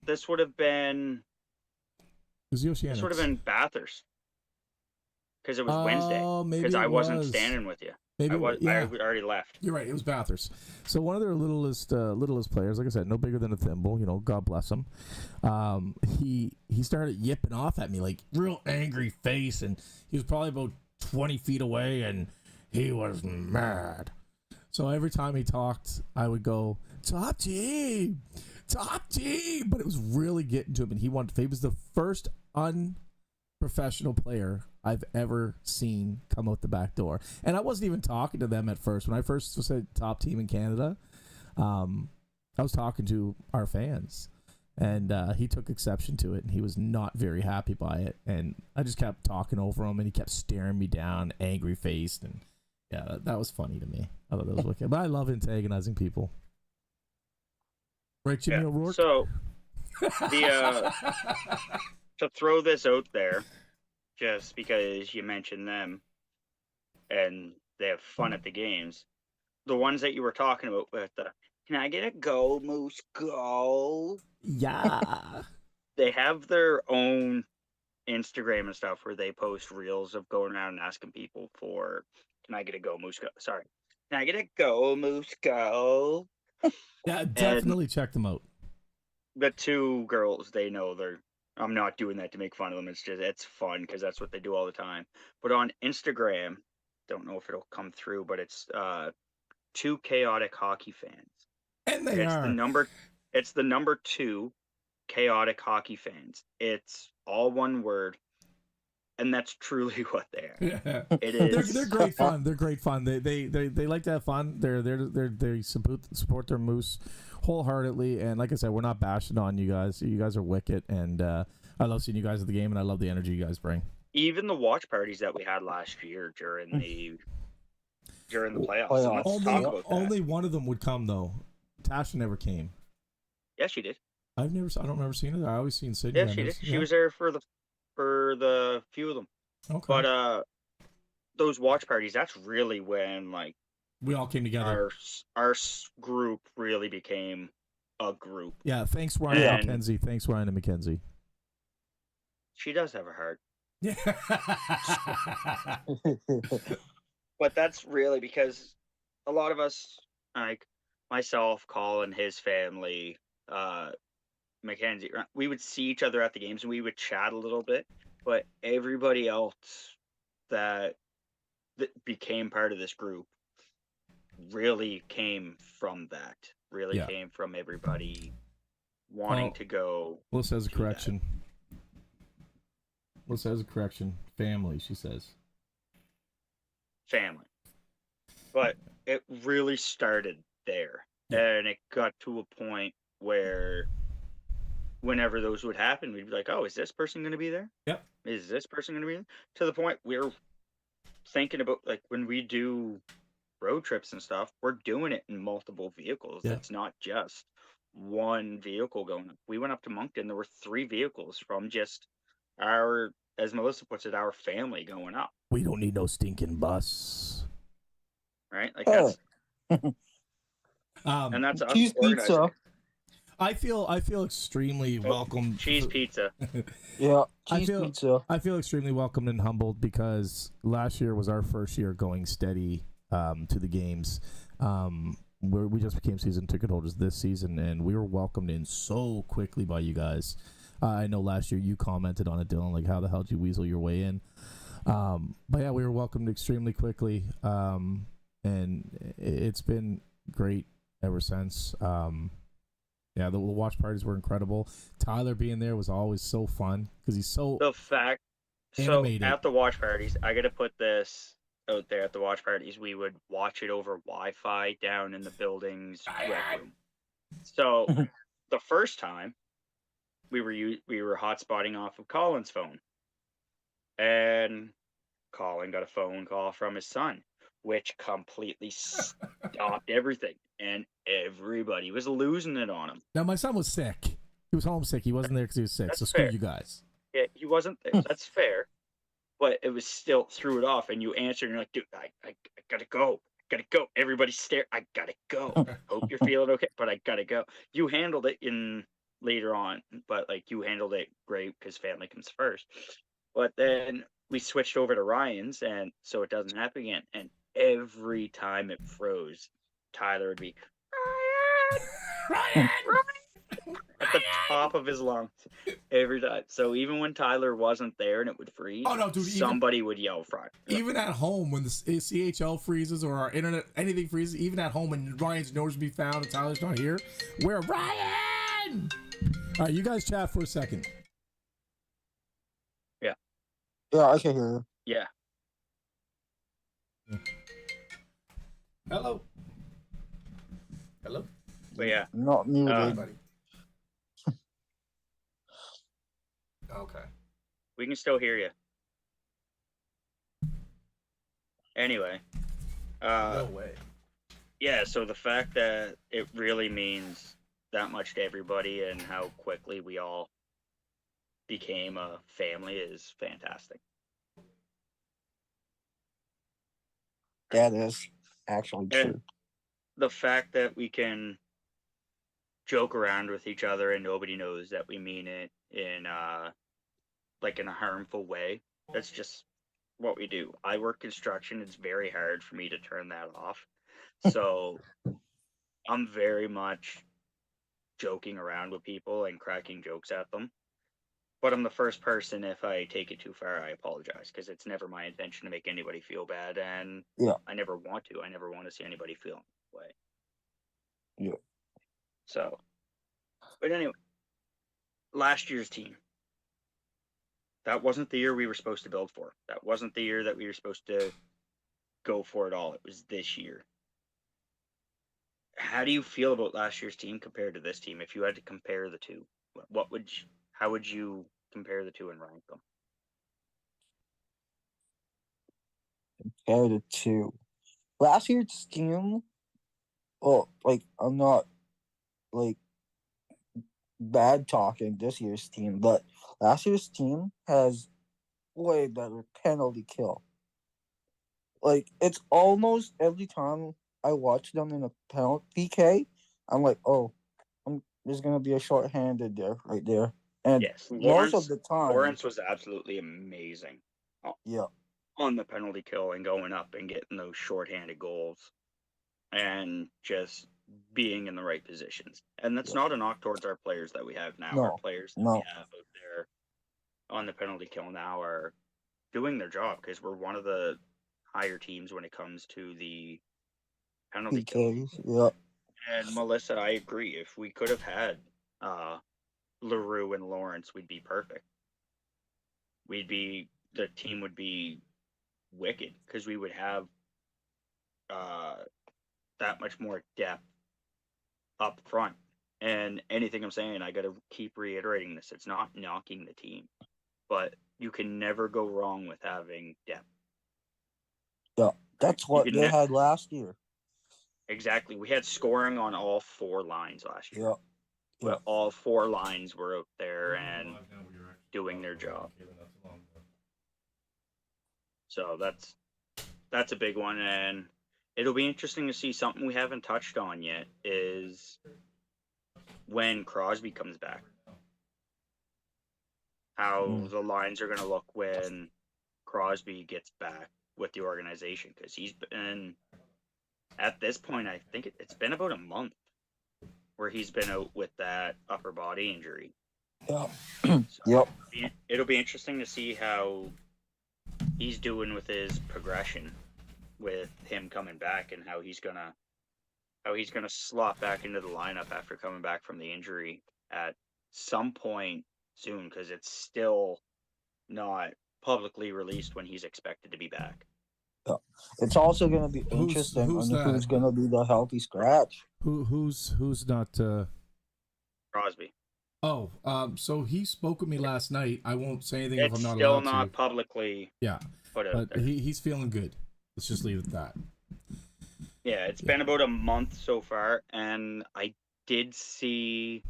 This would have been. It was the Oceanics. This would have been Bathurst, because it was Wednesday. Maybe because I wasn't was. standing with you. Maybe I already left. You're right. It was Bathurst. So one of their littlest players, like I said, no bigger than a thimble. God bless him. He started yipping off at me, like, real angry face, and he was probably about 20 feet away, and he was mad. So every time he talked, I would go, top team, but it was really getting to him, and he was the first unprofessional player I've ever seen come out the back door. And I wasn't even talking to them at first. When I first said top team in Canada, I was talking to our fans, and he took exception to it, and he was not very happy by it. And I just kept talking over him, and he kept staring me down, angry faced, and yeah, that was funny to me. I thought that was wicked. But I love antagonizing people. Right, Jimmy O'Rourke? So, to throw this out there, just because you mentioned them, and they have fun at the games, the ones that you were talking about with can I get a go, Moose, go? Yeah. They have their own Instagram and stuff where they post reels of going around and asking people for, can I get a go, Moose, go? Sorry. Can I get a go, Moose, go? Yeah, And definitely check them out. the two girls, they know I'm not doing that to make fun of them. It's fun because that's what they do all the time. But on Instagram, don't know if it'll come through, but it's two chaotic hockey fans. And they It's are. it's the number 2 chaotic hockey fans. It's all one word, and that's truly what they are. Yeah. It They're is. great fun. They're great fun. They like to have fun. They support their Moose wholeheartedly. And like I said, we're not bashing on you guys. You guys are wicked, and I love seeing you guys at the game, and I love the energy you guys bring. Even the watch parties that we had last year during the playoffs. Playoffs. And let's Only talk about that. only one of them would come though. Tasha never came. Yeah, she did. I don't remember seeing it. I always seen Sydney. Yeah, she did. She was there for the few of them. Okay. But those watch parties, that's really when like we all came together. our group really became a group. Yeah. Thanks, Ryan And- McKenzie. Thanks, Ryan and McKenzie. She does have a heart. Yeah. But that's really because a lot of us, like myself, Colin, his family, Mackenzie, we would see each other at the games and we would chat a little bit. But everybody else that became part of this group really came from that. Really Yeah. came from everybody wanting to go. Melissa has a do that. correction. Melissa has a correction. Family, she says. Family. But it really started there. Yeah. And it got to a point where whenever those would happen, we'd be like, oh, is this person going to be there? Yep. Is this person going to be there? To the point we're thinking about, like, when we do road trips and stuff, we're doing it in multiple vehicles. Yeah. It's not just one vehicle going up. We went up to Moncton. There were 3 vehicles from just our, as Melissa puts it, our family going up. We don't need no stinking bus. Right? Like Oh. that's and that's us Cheese organizing pizza. it. I feel extremely welcome. Cheese pizza. Yeah, I cheese feel- pizza. I feel extremely welcomed and humbled because last year was our first year going steady to the games. We just became season ticket holders this season, and we were welcomed in so quickly by you guys. I know last year you commented on it, Dylan, like how the hell did you weasel your way in? But yeah, we were welcomed extremely quickly, and it's been great ever since. Yeah, the watch parties were incredible. Tyler being there was always so fun because he's so The fact, animated. so at the watch parties, I got to put this out there. At the watch parties, we would watch it over Wi-Fi down in the building's rec room. So the first time, we were hotspotting off of Colin's phone, and Colin got a phone call from his son, which completely stopped everything, and everybody was losing it on him. Now, my son was sick. He was homesick. He wasn't there because he was sick. That's So screw fair. you guys. Yeah, he wasn't there. That's fair. But it was still threw it off, and you answered, and you're like, dude, I gotta go. Gotta go. Everybody stare. I gotta go. Hope you're feeling okay, but I gotta go. You handled it in later on, but like you handled it great because family comes first. But then we switched over to Ryan's, and so it doesn't happen again. And every time it froze, Tyler would be Ryan! at the top of his lungs every time. So even when Tyler wasn't there and it would freeze, Oh, no, dude, somebody would yell front. Even at home, when the CHL freezes or our internet, anything freezes, even at home and Ryan's nowhere to be found and Tyler's not here, we're Ryan! All right, you guys chat for a second. Yeah, I can hear you. Yeah. Hello. Hello. But yeah, Not muted. Buddy. Okay. we can still hear you. Anyway, No way. yeah, so the fact that it really means that much to everybody and how quickly we all became a family is fantastic. That is actually And true. the fact that we can joke around with each other and nobody knows that we mean it in like in a harmful way. That's just what we do. I work construction. It's very hard for me to turn that off. So I'm very much joking around with people and cracking jokes at them. But I'm the first person, if I take it too far, I apologize, because it's never my intention to make anybody feel bad, and Yeah. I never want to. I never want to see anybody feel that way. Yeah. So, but anyway, last year's team. That wasn't the year we were supposed to build for. That wasn't the year that we were supposed to go for it all. It was this year. How do you feel about last year's team compared to this team? If you had to compare the two, how would you compare the two and rank them? Compare the two. Last year's team, well, like, I'm not, like, bad talking this year's team, but last year's team has way better penalty kill. Like, it's almost every time I watch them in a penalty PK, I'm like, oh, there's gonna be a short-handed there, right there. And Yes, most of the time, Lawrence was absolutely amazing yeah, on the penalty kill and going up and getting those shorthanded goals and just being in the right positions. And that's not a knock towards our players that we have now. Our players that we have out there on the penalty kill now are doing their job, because we're one of the higher teams when it comes to the penalty kill. PKs, yeah. And Melissa, I agree. If we could have had LaRue and Lawrence, we'd be perfect. The team would be wicked, because we would have that much more depth up front. And anything I'm saying, I got to keep reiterating this. It's not knocking the team, but you can never go wrong with having depth. Yeah, that's what they had last year. Exactly. We had scoring on all four lines last year. Yeah. But all four lines were out there and doing their job. So that's a big one, and it'll be interesting to see. Something we haven't touched on yet is when Crosby comes back. How the lines are going to look when Crosby gets back with the organization, because he's been, at this point, I think it's been about a month where he's been out with that upper body injury. Yeah. So Yep. It'll be interesting to see how he's doing with his progression with him coming back, and how he's gonna slot back into the lineup after coming back from the injury at some point soon, because it's still not publicly released when he's expected to be back. Yeah. It's also going to be interesting who's on who's that? going to be the healthy scratch. Who's not? Crosby. Oh, so he spoke with me last night. I won't say anything if It's I'm not still allowed not to. publicly Yeah, put out but there. he's feeling good. Let's just leave it at that. Yeah, it's been about a month so far, and I did see,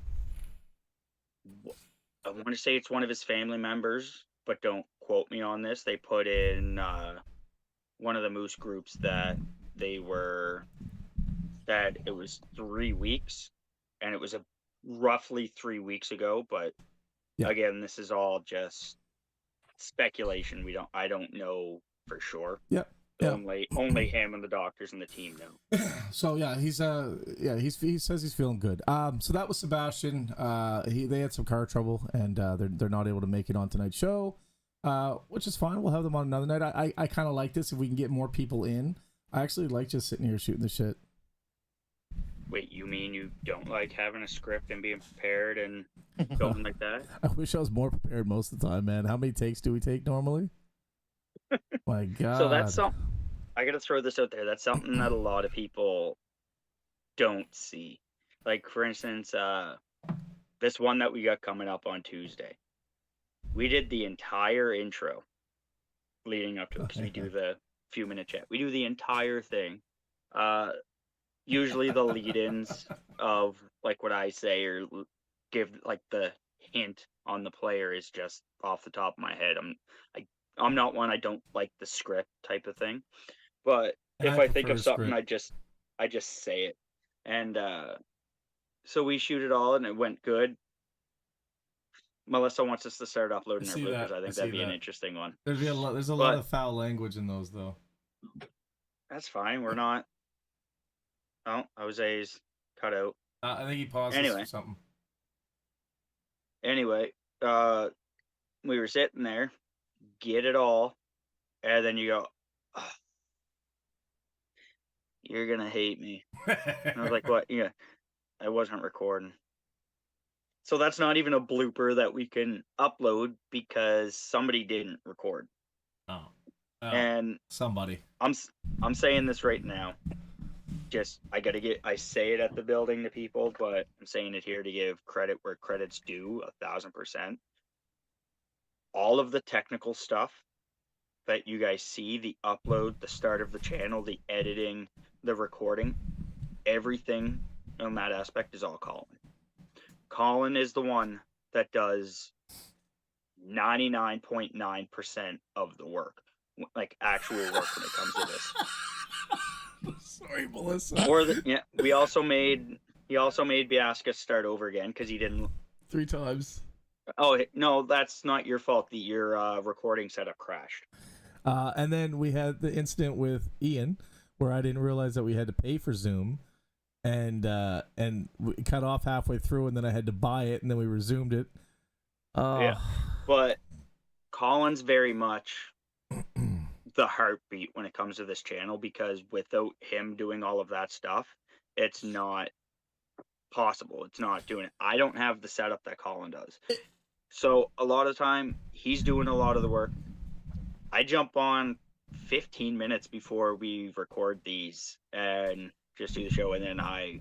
I want to say it's one of his family members, but don't quote me on this. They put in one of the Moose groups that it was 3 weeks, and it was roughly 3 weeks ago. But again, this is all just speculation. I don't know for sure. Yep. Only him and the doctors and the team know. So he says he's feeling good. So that was Sebastian. They had some car trouble, and they're not able to make it on tonight's show, which is fine. We'll have them on another night. I kind of like this if we can get more people in. I actually like just sitting here shooting the shit. Wait, you mean you don't like having a script and being prepared and going like that? I wish I was more prepared most of the time, man. How many takes do we take normally? My God. So that's something. I gotta throw this out there. That's something that a lot of people don't see. Like, for instance, this one that we got coming up on Tuesday. We did the entire intro leading up to it, because we do the few-minute chat. We do the entire thing. Usually the lead-ins of like what I say or give like the hint on the player is just off the top of my head. I'm not one. I don't like the script type of thing, but if I think of something, I just say it. And so we shoot it all and it went good. Melissa wants us to start uploading I our see bloopers. that. I think I see that'd be an that. interesting one. There's a lot But- of foul language in those though. That's fine. We're not. Oh, Jose's cut out. I think he paused Anyway. for something. Anyway, we were sitting there, get it all, and then you go, "Ugh, you're gonna hate me." And I was like, what? Yeah, I wasn't recording. So that's not even a blooper that we can upload because somebody didn't record. Oh. And Somebody. I'm saying this right now. Just I say it at the building to people, but I'm saying it here to give credit where credit's due, 1,000%. All of the technical stuff that you guys see, the upload, the start of the channel, the editing, the recording, everything on that aspect is all Colin. Colin is the one that does 99.9% of the work, like actual work when it comes to this. Sorry, Melissa. Or he also made Biasca start over again because he didn't. 3 times. Oh no, that's not your fault. Your recording setup crashed. And then we had the incident with Ian where I didn't realize that we had to pay for Zoom, and we cut off halfway through, and then I had to buy it, and then we resumed it. Yeah. But Colin's very much the heartbeat when it comes to this channel, because without him doing all of that stuff, it's not possible. It's not doing it. I don't have the setup that Colin does. So a lot of time he's doing a lot of the work. I jump on 15 minutes before we record these and just do the show, and then I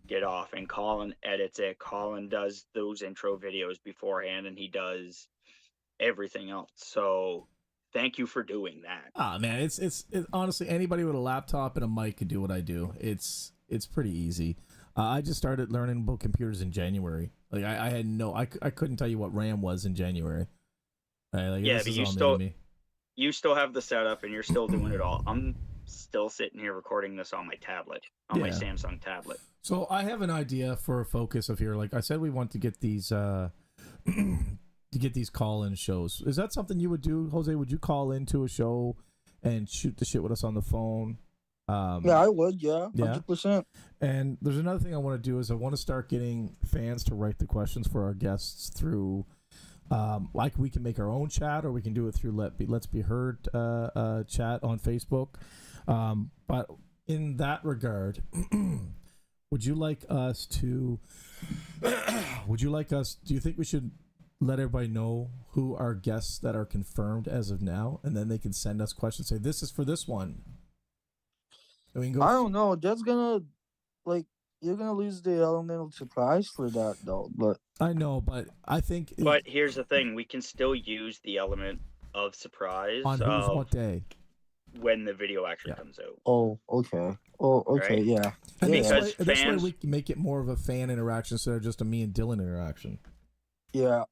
get off and Colin edits it. Colin does those intro videos beforehand, and he does everything else. So thank you for doing that. Ah, man, it's honestly, anybody with a laptop and a mic could do what I do. It's pretty easy. I just started learning about computers in January. Like I had I couldn't tell you what RAM was in January. Yeah, but you still have the setup and you're still doing it all. I'm still sitting here recording this on my tablet, on my Samsung tablet. So I have an idea for a focus of here. Like I said, we want to get these to get these call-in shows. Is that something you would do, Jose? Would you call into a show and shoot the shit with us on the phone? Yeah, I would. Yeah, 100%. And there's another thing I want to do is I want to start getting fans to write the questions for our guests through, like we can make our own chat, or we can do it through Let's Be Heard chat on Facebook. But in that regard, would you like us? Do you think we should let everybody know who our guests that are confirmed as of now, and then they can send us questions, say this is for this one? And we can go I don't know. That's gonna, you're gonna lose the element of surprise for that, though. But I know, but I think. But here's the thing: we can still use the element of surprise On who's what day? when the video actually comes out. oh, okay. Oh, okay. Right? Yeah. And Yeah. Because this way fans- we can make it more of a fan interaction instead of just a me and Dylan interaction. Yeah.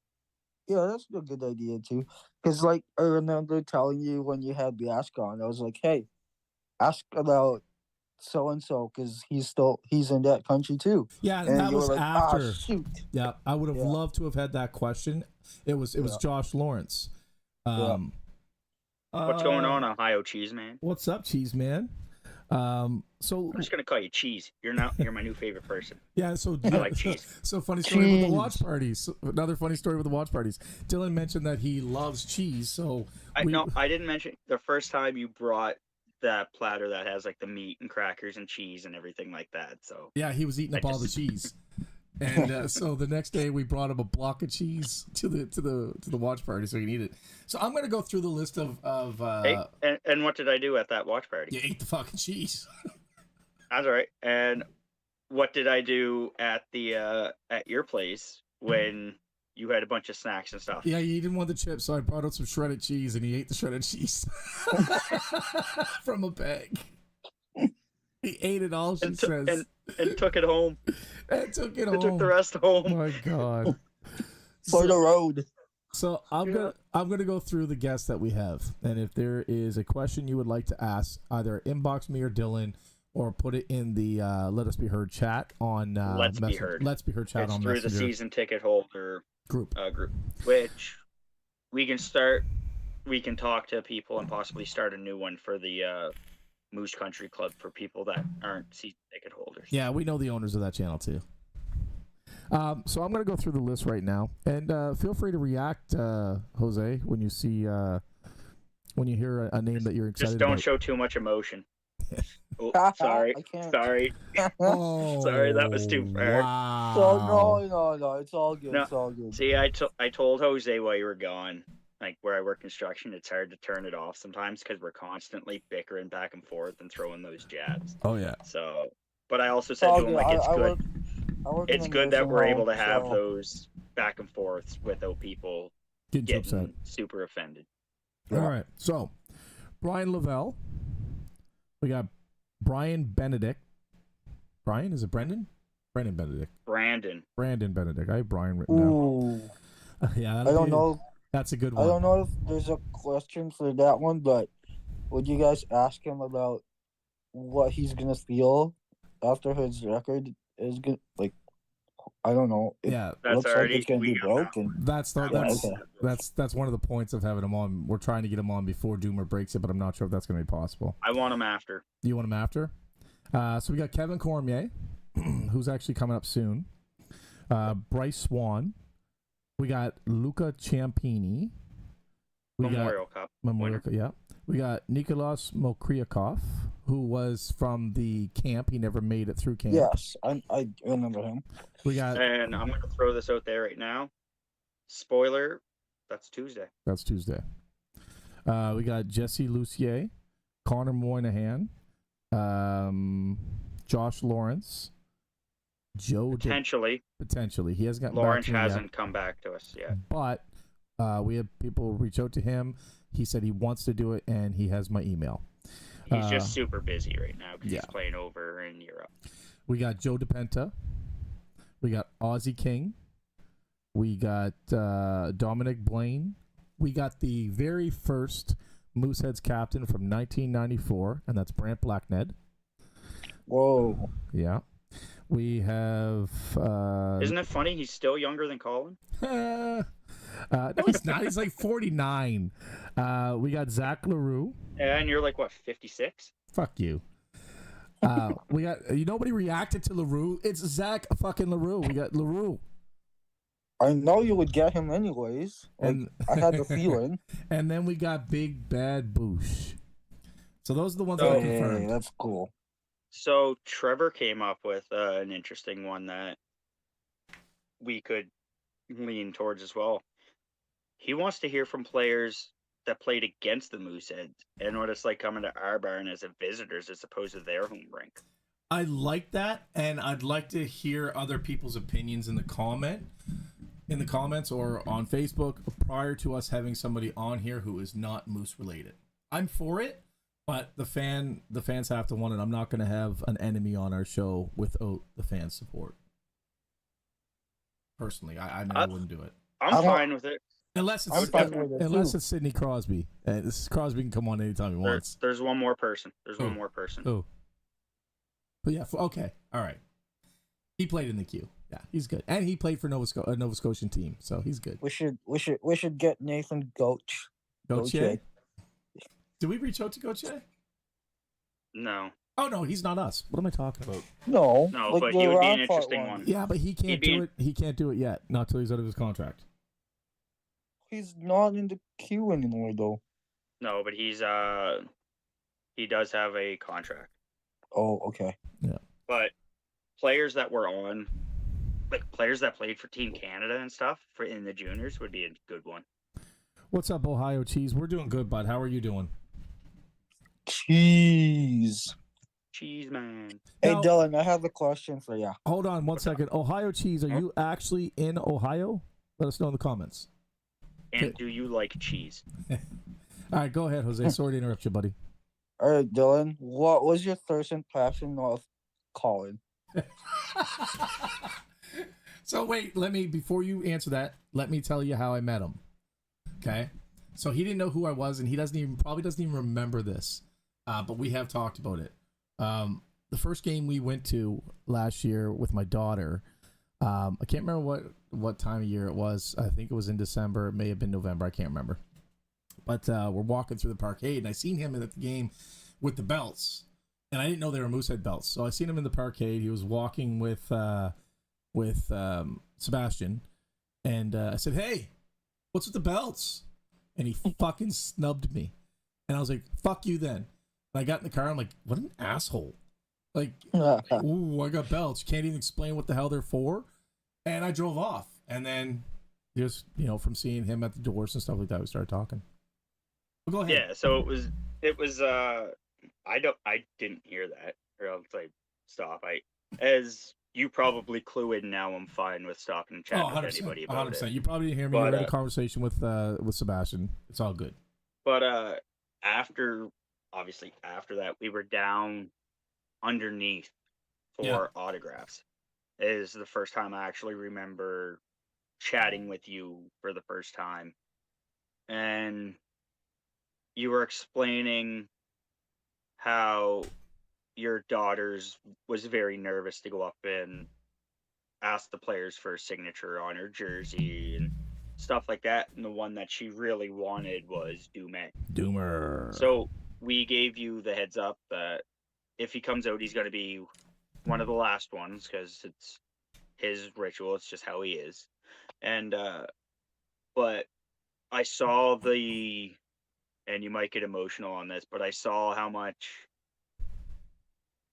Yeah, that's a good idea too. Because, I remember telling you when you had Biasca on, I was like, hey, ask about so and so because he's in that country too. Yeah, and And that you was were like, after. shoot. Yeah, I would have Yeah. loved to have had that question. It was Josh Lawrence. What's going on, Ohio Cheese Man? What's up, Cheese Man? So I'm just gonna call you Cheese. You're my new favorite person. yeah, so I like cheese. So funny story with the Cheese. watch parties. Another funny story with the watch parties. Dylan mentioned that he loves cheese, so I didn't mention the first time you brought that platter that has like the meat and crackers and cheese and everything like that. So yeah, he was eating up all the cheese. And so the next day we brought him a block of cheese to the watch party so he could eat it. So I'm gonna go through the list of hey, and what did I do at that watch party? you ate the fucking cheese. That's all right. And what did I do at the at your place when you had a bunch of snacks and stuff? Yeah, he didn't want the chips, so I brought out some shredded cheese and he ate the shredded cheese from a bag. He ate it all, she says. And took it home. And took it And home. took the rest Oh home. my god. For the road. So I'm gonna go through the guests that we have, and if there is a question you would like to ask, either inbox me or Dylan, or put it in the Let Us Be Heard chat on Let's Be Heard. Let's Be Heard chat It's on through Messenger the season ticket holder group. group, which we can start. We can talk to people and possibly start a new one for the Moose Country Club for people that aren't season ticket holders. Yeah, we know the owners of that channel too. So I'm going to go through the list right now, and feel free to react, Jose, when you see when you hear a name that you're excited Just don't about. show too much emotion. Oh, sorry, I can't. sorry. Oh, Sorry, that was too far. Wow. So no, it's all good. No. It's all good. See, I told Jose while you were gone, like where I work construction, it's hard to turn it off sometimes because we're constantly bickering back and forth and throwing those jabs. Oh yeah. So, but I also It's said all to him, good. like, it's I good. work in It's a good that nursing we're able home, to have so- those back and forths without people Getting too upset. getting super offended. Yeah. All right. So, Brian Lavelle. We got Brian Benedict. Brian, is it Brendan? Brendan Benedict. Brandon, Brandon Benedict. I have Brian written down. Ooh, Yeah, I don't know. That's a good I one. don't know if there's a question for that one, but would you guys ask him about what he's gonna feel after his record is good? Like, I don't know. It Yeah, that's looks like already it's gonna be we got broken. that's Yeah, okay. that's one of the points of having him on. We're trying to get him on before Doomer breaks it, but I'm not sure if that's going to be possible. I want him after. You want him after? So we got Kevin Cormier, who's actually coming up soon. Bryce Swan. We got Luca Ciampini. We Memorial Cup. got Memorial. Yeah. We got Nikolaus Mokriakov, who was from the camp. He never made it through camp. Yes, I remember him. We got And I'm going to throw this out there right now. Spoiler, that's Tuesday. that's Tuesday. We got Jesse Lucier, Connor Moynihan, Josh Lawrence, Potentially, potentially. He hasn't gotten Lawrence back to me yet, hasn't come back to us yet. but we have people reach out to him. He said he wants to do it, and he has my email. He's just super busy right now because yeah. he's playing over in Europe. We got Joe DePenta. We got Ozzie King. We got Dominic Blaine. We got the very first Mooseheads captain from 1994, and that's Brant Blackned. Whoa. Yeah. We have... Isn't it funny? He's still younger than Colin. no, he's not. He's like 49. We got Zach LaRue. And you're like, what, 56? Fuck you. We got... Nobody reacted to LaRue. It's Zach fucking LaRue. We got LaRue. I know you would get him anyways. Like, And I had the feeling. And then we got Big Bad Boosh. So those are the ones that I Hey, confirmed. that's cool. So Trevor came up with an interesting one that we could lean towards as well. He wants to hear from players that played against the Mooseheads and what it's like coming to our barn as a visitors as opposed to their home rink. I like that, and I'd like to hear other people's opinions in the comments or on Facebook prior to us having somebody on here who is not Moose related. I'm for it, but the fans have to want it. I'm not going to have an enemy on our show without the fan support. Personally, I wouldn't do it I'm fine with it. unless I'm it's fine with it, too. Sidney Crosby. Crosby can come on anytime he wants. There's one more person. There's Who? one more person. Oh, but yeah, okay, all right. He played in the queue. Yeah, he's good, and he played for Nova Scotian team, so he's good. We should get Nathan Goach. Gauthier. Did we reach out to Gauthier? No. Oh no, he's not us. What am I talking about? No, No, like but the he would be an Rampart interesting one. Yeah, but he can't He'd be do it. He can't do it yet. Not till he's out of his contract. He's not in the queue anymore, though. No, but he does have a contract. Oh, okay. But players that were on, like players that played for Team Canada and stuff for in the juniors would be a good one. What's up, Ohio Cheese? We're doing good, bud. How are you doing? Cheese. Cheese man. Hey, Now- Dylan, I have a question for you. Hold on one second. Ohio Cheese, are you actually in Ohio? Let us know in the comments. And Okay. do you like cheese? All right, go ahead, Jose. Sorry to interrupt you, buddy. All right, Dylan, what was your thirst and passion of Colin? So wait, before you answer that, let me tell you how I met him. Okay, so he didn't know who I was, and he probably doesn't even remember this, but we have talked about it. the first game we went to last year with my daughter. I can't remember what time of year it was. I think it was in December. It may have been November. I can't remember. But we're walking through the parkade, and I seen him at the game with the belts, and I didn't know they were Moosehead belts. So I seen him in the parkade. He was walking with Sebastian, and I said, "Hey, what's with the belts?" And he fucking snubbed me, and I was like, "Fuck you, then." And I got in the car. I'm like, "What an asshole!" Like, ooh, I got belts. Can't even explain what the hell they're for. And I drove off, and then just from seeing him at the doors and stuff like that, we started talking. Well, go ahead. Yeah, so it was I didn't hear that, or else I'd stop. As you probably clue in now, I'm fine with stopping and chatting with anybody about 100%. it. You probably didn't hear me. We had a conversation with Sebastian. It's all good. But after that, we were down underneath for autographs. It is the first time I actually remember chatting with you for the first time. And you were explaining how your daughter's was very nervous to go up and ask the players for a signature on her jersey and stuff like that. And the one that she really wanted was Doomer. So we gave you the heads up that if he comes out, he's going to be one of the last ones because it's his ritual. It's just how he is. And but I saw and you might get emotional on this, but I saw how much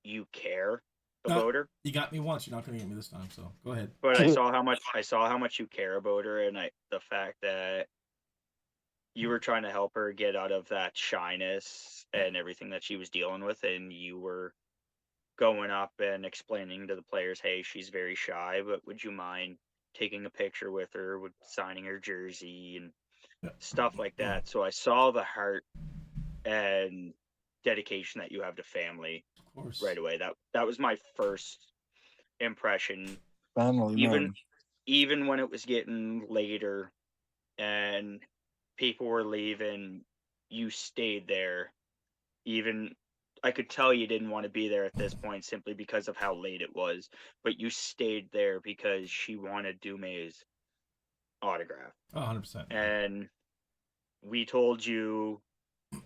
you care about her. You got me once. You're not going to get me this time. So go ahead. But I saw how much you care about her, and the fact that you were trying to help her get out of that shyness and everything that she was dealing with, and you were going up and explaining to the players, hey, she's very shy, but would you mind taking a picture with her, with signing her jersey and stuff like that. So I saw the heart and dedication that you have to family right away. That was my first impression. Family, even when it was getting later and people were leaving, you stayed there. Even I could tell you didn't want to be there at this point simply because of how late it was, but you stayed there because she wanted Dume's autograph. 100%. And we told you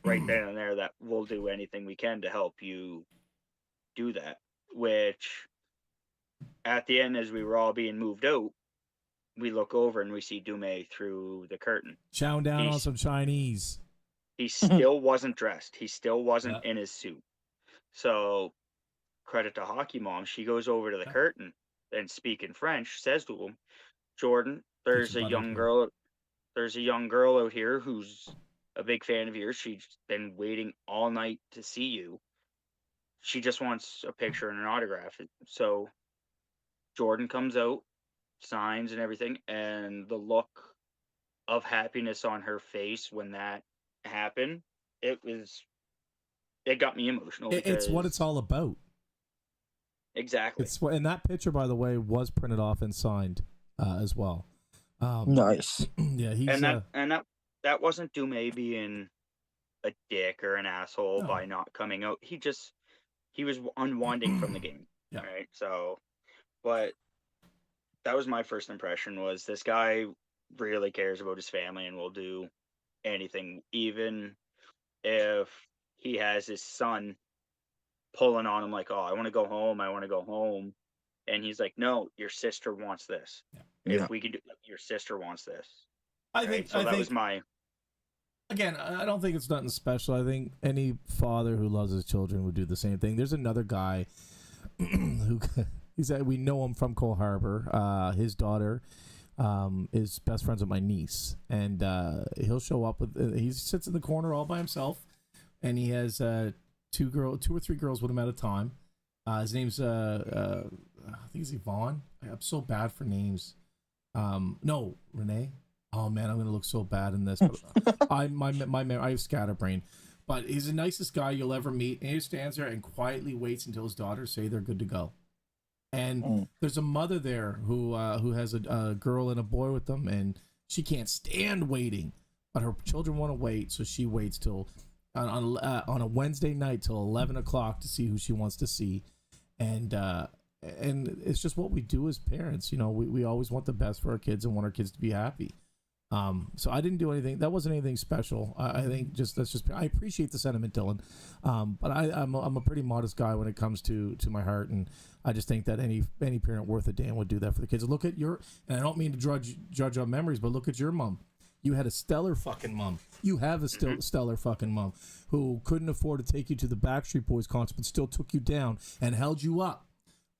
right then and there that we'll do anything we can to help you do that, which at the end, as we were all being moved out, we look over and we see Dume through the curtain. Chowing down on some Chinese. He still wasn't dressed. He still wasn't in his suit. So credit to Hockey Mom. She goes over to the curtain and speaking French says to him, Jordan, there's a young girl out here who's a big fan of yours. She's been waiting all night to see you. She just wants a picture and an autograph. So Jordan comes out, signs and everything, and the look of happiness on her face when that happened, it got me emotional. It's what it's all about. Exactly. And that picture, by the way, was printed off and signed as well. Nice. Yeah, he's that wasn't Dume being a dick or an asshole by not coming out. He was unwinding from the game. Yeah. Right. So, but that was my first impression, was this guy really cares about his family and will do anything, even if he has his son pulling on him like, oh, I want to go home. And he's like, no, your sister wants this. Yeah. If we could do, your sister wants this. I think was my. Again, I don't think it's nothing special. I think any father who loves his children would do the same thing. There's another guy who we know him from Cole Harbor. His daughter is best friends with my niece, and he'll show up with. He sits in the corner all by himself, and he has two or three girls with him at a time. His name's I think it's Yvonne. I'm so bad for names. No, Renee. Oh man, I'm gonna look so bad in this. I have scatterbrain, but he's the nicest guy you'll ever meet. And he stands there and quietly waits until his daughters say they're good to go. And there's a mother there who has a girl and a boy with them, and she can't stand waiting, but her children want to wait, so she waits till on a Wednesday night till 11 o'clock to see who she wants to see. and it's just what we do as parents. You know, we always want the best for our kids and want our kids to be happy. So I didn't do anything. That wasn't anything special. I think I appreciate the sentiment, Dylan. But I'm a pretty modest guy when it comes to my heart, and I just think that any parent worth a damn would do that for the kids. Look at and I don't mean to judge on memories, but look at your mom. You had a stellar fucking mom. You have a stellar fucking mom who couldn't afford to take you to the Backstreet Boys concert, but still took you down and held you up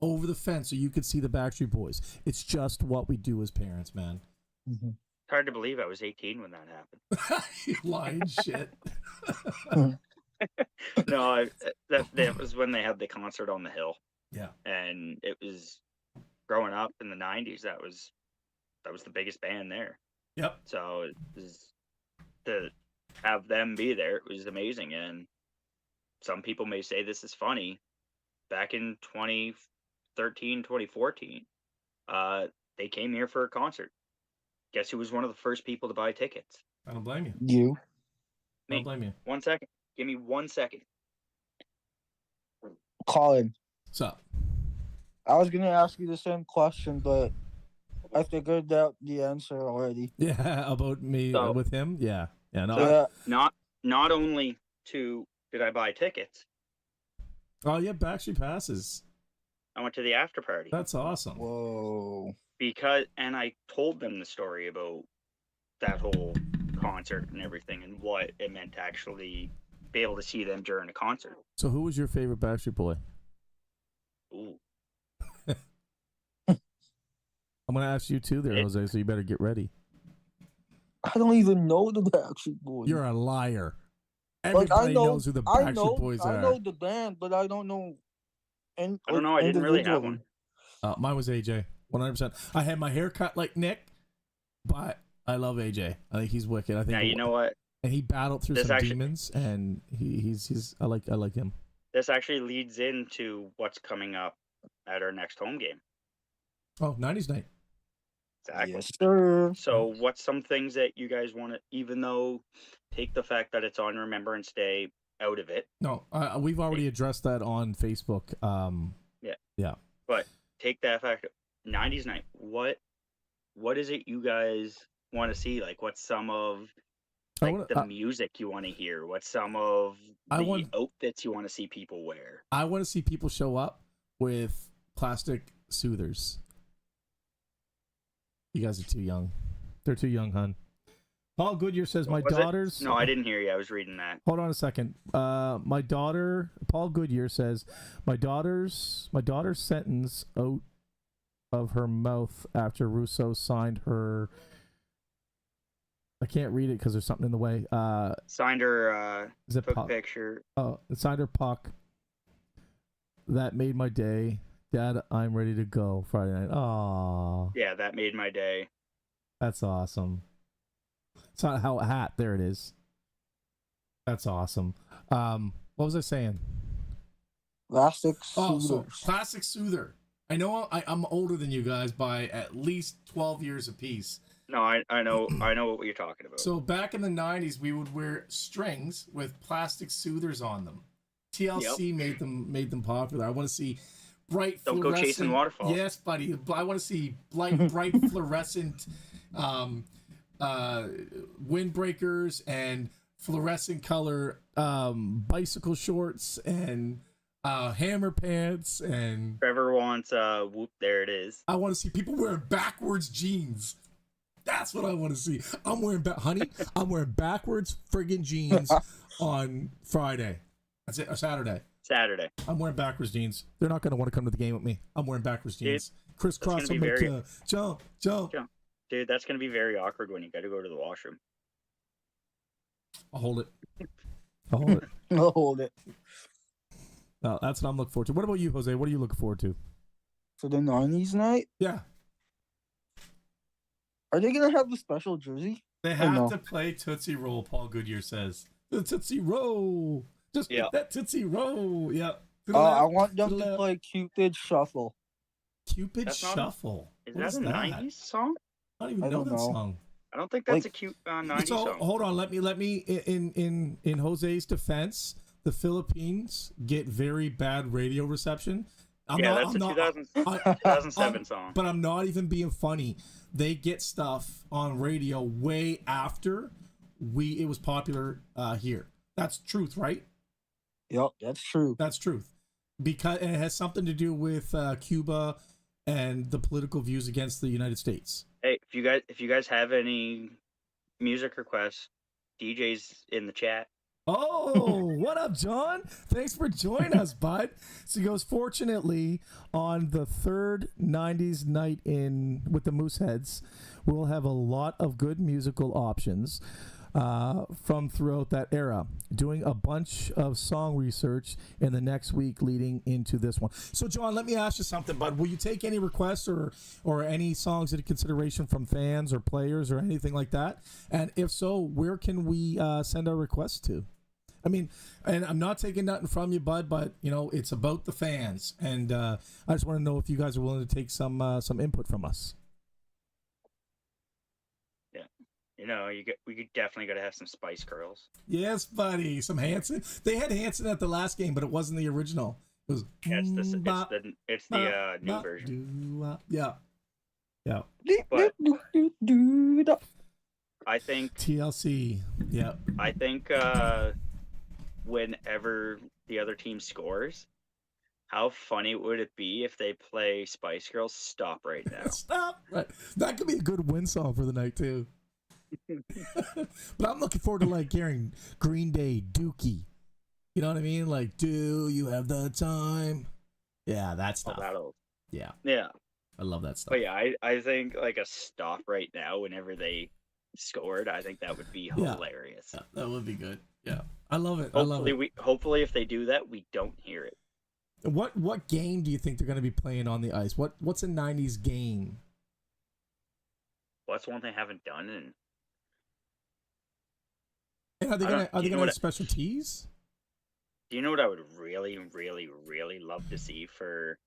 over the fence so you could see the Backstreet Boys. It's just what we do as parents, man. Mm-hmm. It's hard to believe I was 18 when that happened. You lying shit. No, that was when they had the concert on the hill. Yeah. And it was growing up in the 90s. That was the biggest band there. Yep. So it was, to have them be there, it was amazing. And some people may say this is funny. Back in 2013, 2014, they came here for a concert. Guess who was one of the first people to buy tickets? I don't blame you. You. I don't blame you. 1 second. Give me 1 second. Colin. What's up? I was gonna ask you the same question, but I figured out the answer already. Yeah, about me with him? Yeah. Yeah, no. Yeah. Not only did I buy tickets, Oh, yeah, Backstreet passes. I went to the after party. That's awesome. Whoa. And I told them the story about that whole concert and everything and what it meant to actually be able to see them during a concert. So who was your favorite Backstreet Boy? Ooh. I'm going to ask you too there, Jose, so you better get ready. I don't even know the Backstreet Boys. You're a liar. Like, Everybody knows who the Backstreet Boys are. I know the band, but I don't know. And I don't know. I didn't really have one. Mine was AJ, 100%. I had my hair cut like Nick, but I love AJ. I think he's wicked. I think. Now you know what? And he battled through some demons, and he's I like him. This actually leads into what's coming up at our next home game. Oh, 90s night. Exactly. Yes, sir. So what's some things that you guys want to, even though take the fact that it's on Remembrance Day out of it? No, we've already addressed that on Facebook. Yeah. But take that fact, 90s night. What is it you guys want to see? Like, what's some of the music you want to hear? What's some of the outfits you want to see people wear? I want to see people show up with plastic soothers. You guys are too young. They're too young, hon. Paul Goodyear says, my daughters... No, I didn't hear you. I was reading that. Hold on a second. My daughter... Paul Goodyear says, my daughter's sentence out of her mouth after Russo signed her... I can't read it because there's something in the way. Signed her... took a picture. Oh, signed her puck. That made my day. Dad, I'm ready to go Friday night. Aww. Yeah, that made my day. That's awesome. It's not how a hat. There it is. That's awesome. What was I saying? Plastic Soother. Oh, so Plastic Soother. I know I'm older than you guys by at least 12 years apiece. No, I know what you're talking about. So back in the 90s, we would wear strings with plastic soothers on them. TLC made them popular. I want to see bright Don't go chasing waterfalls. Yes, buddy. I want to see bright fluorescent windbreakers and fluorescent color bicycle shorts and hammer pants and... Trevor wants whoop, there it is. I want to see people wearing backwards jeans. That's what I want to see. I'm wearing I'm wearing backwards friggin' jeans on Friday. That's it. Or Saturday. I'm wearing backwards jeans. They're not going to want to come to the game with me. I'm wearing backwards jeans. Crisscross. I'm going to jump. Dude, that's going to be very awkward when you got to go to the washroom. I'll hold it. I'll hold it. No, that's what I'm looking forward to. What about you, Jose? What are you looking forward to? For the 90s night? Yeah. Are they going to have a special jersey? They have to play Tootsie Roll, Paul Goodyear says. The Tootsie Roll. Just that Tootsie Roll. Yep. I want them to play Cupid Shuffle. Cupid Shuffle? Is that a 90s song? I don't even know that song. I don't think that's a cute 90s song. Hold on. Let me in Jose's defense, the Philippines get very bad radio reception. That's a 2007 song. But I'm not even being funny. They get stuff on radio way after it was popular here. That's truth, right? Yep, that's true. That's truth. Because and it has something to do with Cuba and the political views against the United States. Hey, if you guys have any music requests, DJ's in the chat. Oh, what up, John? Thanks for joining us, bud. So he goes, fortunately, on the third 90s night in with the Mooseheads, we'll have a lot of good musical options from throughout that era. Doing a bunch of song research in the next week leading into this one. So, John, let me ask you something, bud. Will you take any requests or any songs into consideration from fans or players or anything like that? And if so, where can we send our requests to? I mean, and I'm not taking nothing from you, bud, but you know it's about the fans, and I just want to know if you guys are willing to take some input from us. Yeah, we could definitely got to have some Spice Girls. Yes, buddy, some Hanson. They had Hanson at the last game, but it wasn't the original. It was Yeah, it's the new version. Yeah. But I think TLC. Yeah. I think whenever the other team scores, how funny would it be if they play Spice Girls Stop Right Now? Stop. Right. That could be a good win song for the night too. But I'm looking forward to like hearing Green Day, Dookie. You know what I mean? Like, do you have the time? Yeah, that stuff. Yeah, Yeah. I love that stuff. But yeah, I think like a Stop Right Now whenever they scored, I think that would be hilarious. Yeah, that would be good. Yeah, I love it. Hopefully if they do that, we don't hear it. What game do you think they're going to be playing on the ice? What's a 90s game? Well, that's one they haven't done. And are they going to have special tees? Do you know what I would really, really, really love to see for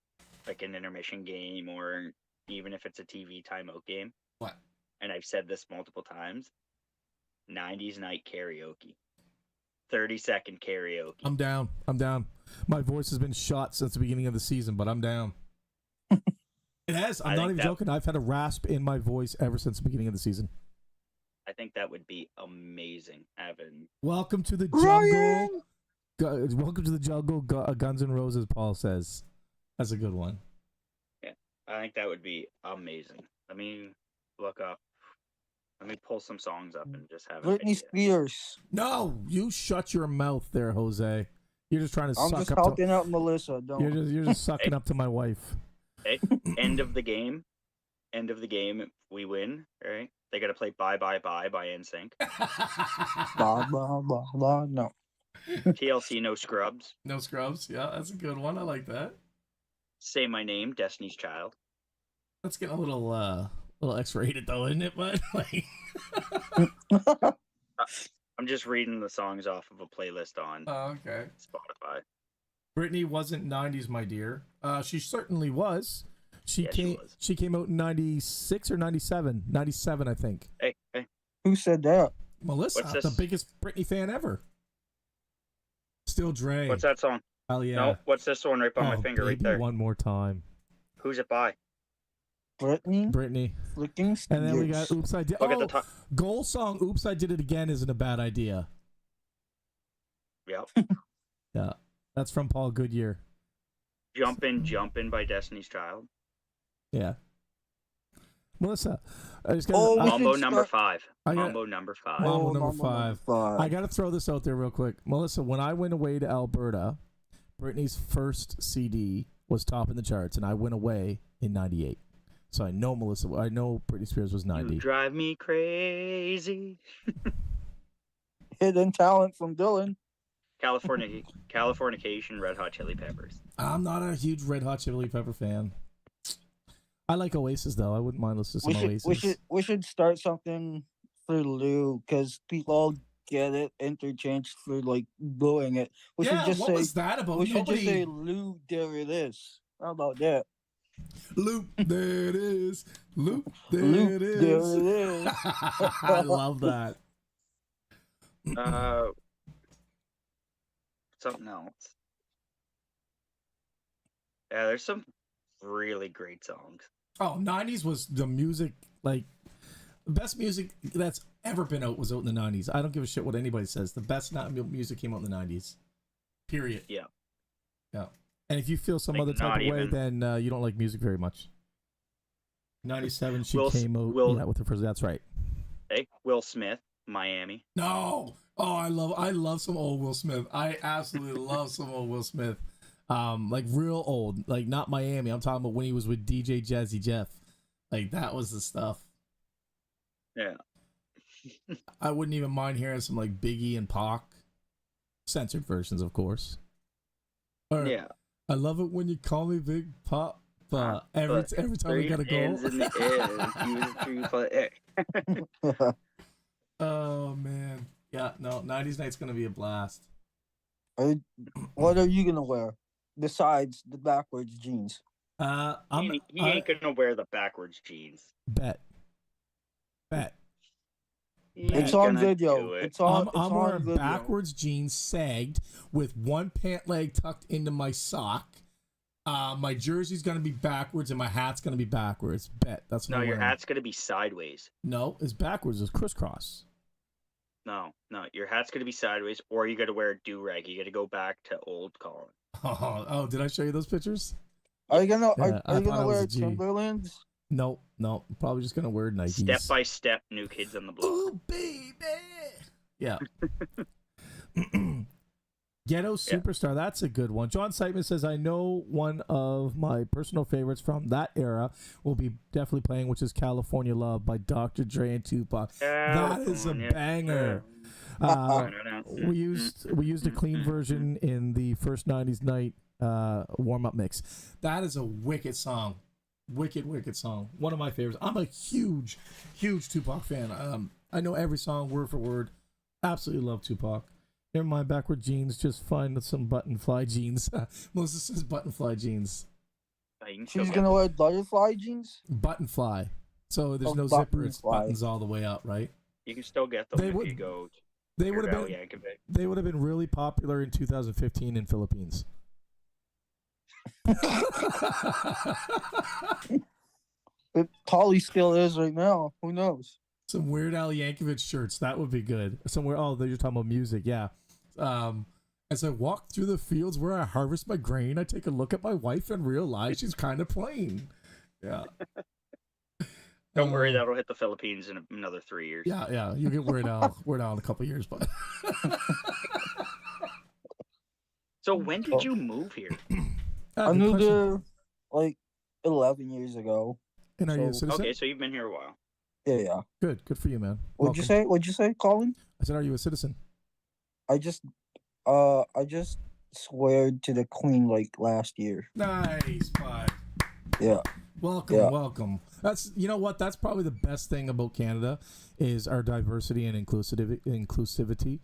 like an intermission game, or even if it's a TV timeout game? What? And I've said this multiple times. 90s night karaoke. 30-second karaoke. I'm down. My voice has been shot since the beginning of the season, but I'm down. It has. I'm not even joking. I've had a rasp in my voice ever since the beginning of the season. I think that would be amazing. Welcome to the jungle. Welcome to the jungle, Guns N' Roses, Paul says. That's a good one. Yeah, I think that would be amazing. Let me pull some songs up and just have Britney Spears. No, you shut your mouth there, Jose. You're just trying to I'm suck just up helping out Melissa. You're just sucking up to my wife. Hey, end of the game. If we win, right? They got to play Bye Bye Bye by NSYNC. Blah, blah, blah, blah. No. TLC, No Scrubs. No Scrubs. Yeah, that's a good one. I like that. Say My Name, Destiny's Child. That's getting a little X-rated though, isn't it? But like, I'm just reading the songs off of a playlist on Spotify. Britney wasn't 90s, my dear. She certainly was. She came out in 96 or 97. 97, I think. Hey. Who said that? Melissa, the biggest Britney fan ever. Still Dre. What's that song? Hell yeah. No, what's this one right by my finger right there? One more time. Who's it by? Britney. Flicking Spears. And then we got Oops, I Did. Look at the top. Goal song Oops, I Did It Again isn't a bad idea. Yep. Yeah. That's from Paul Goodyear. Jumpin' by Destiny's Child. Yeah. Melissa, Mambo number 5. Mambo number 5. Mambo number 5. I got to throw this out there real quick. Melissa, when I went away to Alberta, Britney's first CD was top in the charts, and I went away in 98. So I know Britney Spears was 90. You drive me crazy. Hidden talent from Dylan. Californication, Red Hot Chili Peppers. I'm not a huge Red Hot Chili Pepper fan. I like Oasis though. I wouldn't mind listening to Oasis. We should start something for Lou because people all get it interchanged for like blowing it. We should just was that about? We should just say Lou, there it is. How about that? Lou, there it is. Lou, there it is. There it is. I love that. Something else. Yeah, there's some really great songs. Oh, 90s was the music, like, the best music that's ever been out was out in the 90s. I don't give a shit what anybody says. The best music came out in the 90s. Period. Yeah. Yeah. And if you feel some Like, other type not of way, even- then you don't like music very much. 97, she Will- came out Will- yeah, with her first. That's right. Hey, Will Smith, Miami. No. Oh, I love some old Will Smith. I absolutely love some old Will Smith. Like real old, like not Miami. I'm talking about when he was with DJ Jazzy Jeff. Like that was the stuff. Yeah. I wouldn't even mind hearing some like Biggie and Pac, censored versions, of course. Or, Yeah. I love it when you call me Big Pop. But every time we gotta Hands go. in the air. He was a true player. Oh man, yeah. No, 90s night's gonna be a blast. What are you gonna wear besides the backwards jeans? He ain't gonna wear the backwards jeans. Bet. He It's ain't on gonna video. do it. It's on. I'm it's wearing on video. backwards jeans, sagged, with one pant leg tucked into my sock. My jersey's gonna be backwards, and my hat's gonna be backwards. Bet. That's what No, I'm your wearing. hat's gonna be sideways. No, it's backwards. It's crisscross. No, your hat's gonna be sideways, or you gotta wear a do-rag. You gotta go back to old Colin. Oh, did I show you those pictures? Are you gonna Yeah, I are you thought I gonna was wear a G. Timberlands? No. Probably just gonna wear Nikes. Step by step, New Kids on the Block. Ooh, baby. Yeah. Ghetto Superstar, that's a good one. John Siteman says, I know one of my personal favorites from that era will be definitely playing, which is California Love by Dr. Dre and Tupac. That is a California. banger. We used a clean version in the first 90s night warm-up mix. That is a wicked song. Wicked song. One of my favorites. I'm a huge Tupac fan. I know every song word for word. Absolutely love Tupac. Never mind backward jeans. Just find some button fly jeans. Melissa says button fly jeans. You can still She's get gonna them. wear butterfly jeans. Button fly. So there's Oh, no button zipper. It's fly. buttons all the way up, right? You can still get them They if would- you go. They would have been. Yankovic. They would have been really popular in 2015 in Philippines. It probably still is right now. Who knows? Some Weird Al Yankovic shirts. That would be good. Somewhere. Oh, you're talking about music. Yeah. As I walk through the fields where I harvest my grain, I take a look at my wife and realize she's kind of plain. Yeah. Don't worry, that'll hit the Philippines in another 3 years. Yeah. You get Weird Al in a couple years, but. So when did you move here? I moved there like 11 years ago. And are you a so- citizen? Okay, so you've been here a while. Yeah. Good for you, man. What'd you Welcome. say? What'd you say, Colin? I said, are you a citizen? I just sweared to the Queen like last year. Nice, bud. Yeah. Welcome. That's you know what? That's probably the best thing about Canada is our diversity and inclusivity.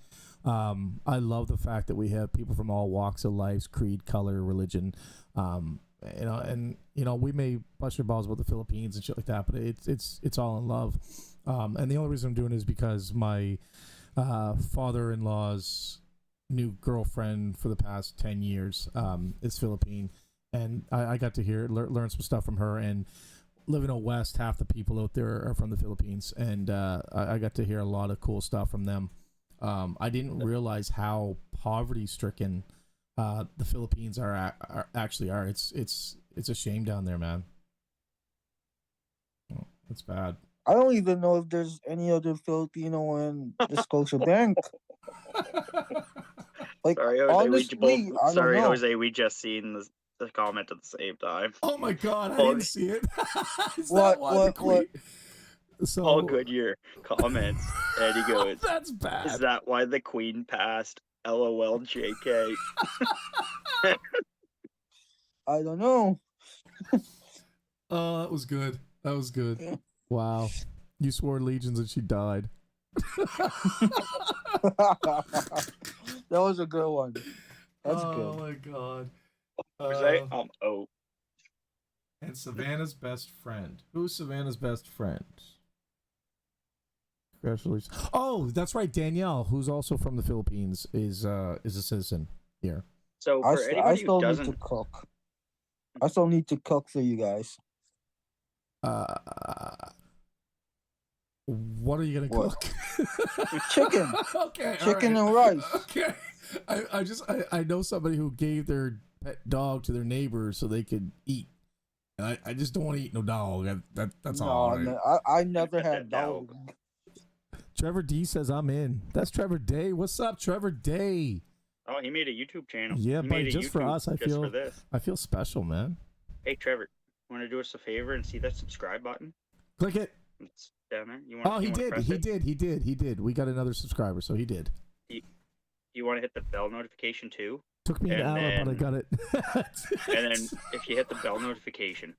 I love the fact that we have people from all walks of life, creed, color, religion. We may bust your balls about the Philippines and shit like that, but it's all in love. And the only reason I'm doing it is because my father-in-law's new girlfriend for the past 10 years is Philippine. And I got to learn some stuff from her. And living out west, half the people out there are from the Philippines. And I got to hear a lot of cool stuff from them. I didn't realize how poverty-stricken the Philippines actually are. It's a shame down there, man. Oh, it's bad. I don't even know if there's any other Filipino in the Scotia Bank. Like, Sorry, Jose. honestly, I don't Sorry, know. Jose. We just seen the comment at the same time. Oh my god, I Oh, didn't see it. Is What- that why the what- queen? So All good your comments. And he goes, That's bad. "Is that why the Queen passed?" LOL, JK. I don't know. Oh, that was good. That was good. Wow. You swore legions and she died. That was a good one. That's Oh good. my god. Jose, Uh, and Savannah's best friend. Who's Savannah's best friend? Congratulations. Oh, that's right. Danielle, who's also from the Philippines, is a citizen here. So I for I anybody still who need to doesn't, cook. I still need to cook for you guys. What are you gonna What? cook? Chicken. Okay. all Chicken right. and rice. Okay. I know somebody who gave their pet dog to their neighbor so they could eat. And I just don't want to eat no dog. That's all. Right? I never had No. dog. Trevor D says I'm in. That's Trevor Day. What's up, Trevor Day? Oh, he made a YouTube channel. Yeah, he but made a just for YouTube us, I just for feel this. I feel special, man. Hey, Trevor, want to do us a favor and see that subscribe button? Click it. It's down there. You want? Oh, he did. Press He it? did. He did. He did. We got another subscriber, so he did. You want to hit the bell notification too? Took me an And hour, but I then- got it. And then if you hit the bell notification,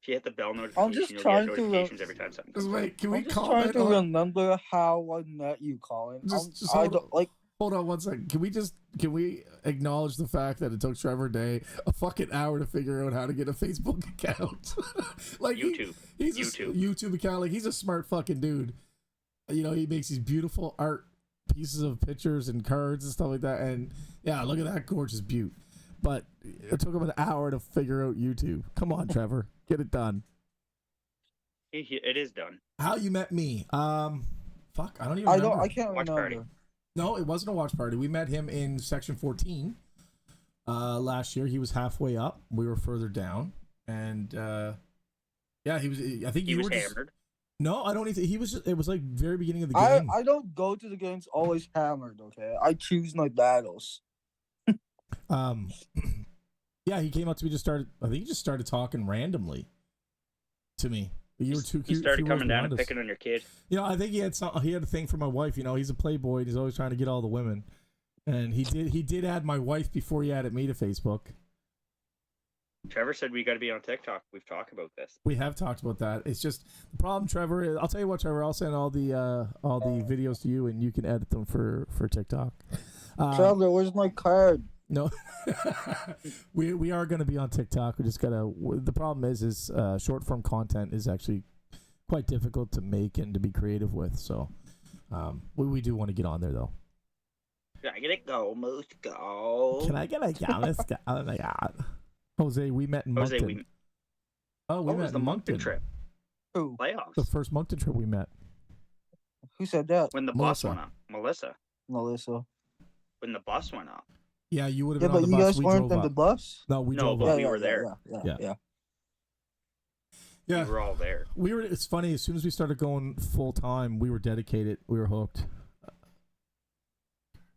just you'll get trying to, notifications every time something Just comes out. wait, can we I'm just trying comment to on? remember how I met you, Colin. Just I hold don't like. Hold on one second. Can we acknowledge the fact that it took Trevor Day a fucking hour to figure out how to get a Facebook account? Like YouTube. He's YouTube. a YouTube account. Like he's a smart fucking dude. You know, he makes these beautiful art pieces of pictures and cards and stuff like that. And yeah, look at that gorgeous beaut. But it took him an hour to figure out YouTube. Come on, Trevor, get it done. It is done. How you met me? Fuck, I don't even. I remember. don't. I can't Watch remember. party. No, it wasn't a watch party. We met him in section 14 last year. He was halfway up. We were further down, and yeah, he was. I think He you was were just, hammered. No, I don't even. He was. It was like very beginning of the I game. I don't go to the games always hammered. Okay, I choose my battles. Yeah, he came up to me. Just started. I think he just started talking randomly to me. You were too He cute. started coming down and picking on your kid. You know, I think he had a thing for my wife. You know, he's a playboy. And he's always trying to get all the women, and he did add my wife before he added me to Facebook. Trevor said we got to be on TikTok. We've talked about this. We have talked about that. It's just the problem, Trevor. I'll tell you what, Trevor. I'll send all the videos to you, and you can edit them for TikTok. Trevor, where's my card? No, we are going to be on TikTok. We just gotta. The problem is short form content is actually quite difficult to make and to be creative with. So, we do want to get on there though. Can I get it? Go, Moose, go. Can I get a gallus? Oh my god, Jose, we met in Jose, Moncton. what met was the in Moncton trip? Who? Playoffs. The first Moncton trip we met. Who said that? When the Melissa. bus went up. Melissa. Melissa. When the bus went up. Yeah, you would have Yeah, been on but the you bus. guys We weren't drove on up. the bus. No, we No, drove but up. we were there. Yeah. Yeah. We were all there. We were. It's funny. As soon as we started going full time, we were dedicated. We were hooked.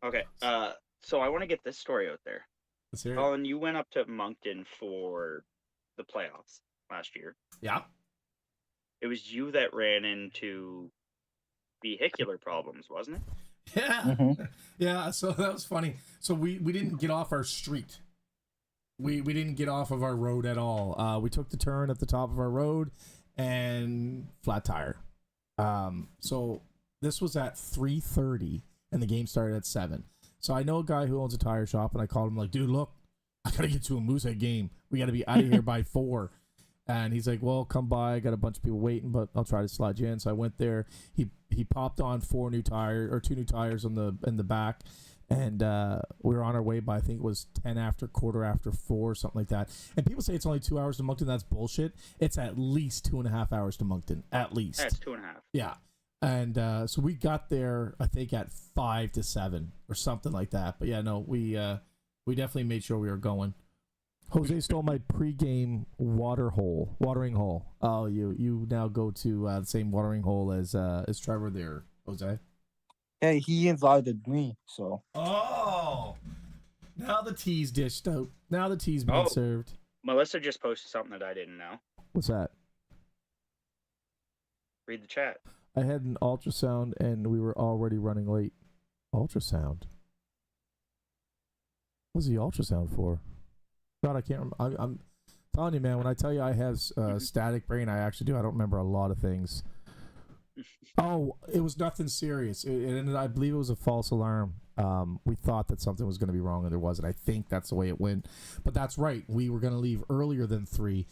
Okay. So I want to get this story out there. Let's hear it. Colin, you went up to Moncton for the playoffs last year. Yeah. It was you that ran into vehicular problems, wasn't it? Yeah. Mhm. Yeah. So that was funny. So we didn't get off our street. We didn't get off of our road at all. We took the turn at the top of our road and flat tire. So this was at 3:30 and the game started at 7. So I know a guy who owns a tire shop, and I called him like, dude, look, I gotta get to a Moosehead game. We gotta be out of here by 4. And he's like, well, come by. I got a bunch of people waiting, but I'll try to slide you in. So I went there. He popped on 2 new tires in the back, and we were on our way by, I think it was 10 after, quarter after 4, something like that. And people say it's only 2 hours to Moncton. That's bullshit. It's at least 2.5 hours to Moncton, at least. That's 2.5. Yeah. And so we got there, I think, at 5 to 7 or something like that. But yeah, no, we definitely made sure we were going. Jose stole my pregame watering hole. Oh, you now go to the same watering hole as Trevor there, Jose. Hey, he invited me, so. Oh, now the tea's dished out. Now the tea's being Oh. served. Melissa just posted something that I didn't know. What's that? Read the chat. I had an ultrasound and we were already running late. Ultrasound? What's the ultrasound for? God, I can't remember. I'm telling you, man, when I tell you I have static brain, I actually do. I don't remember a lot of things. Oh, it was nothing serious. It ended, I believe it was a false alarm. We thought that something was going to be wrong and there wasn't. I think that's the way it went. But that's right. We were going to leave earlier than 3.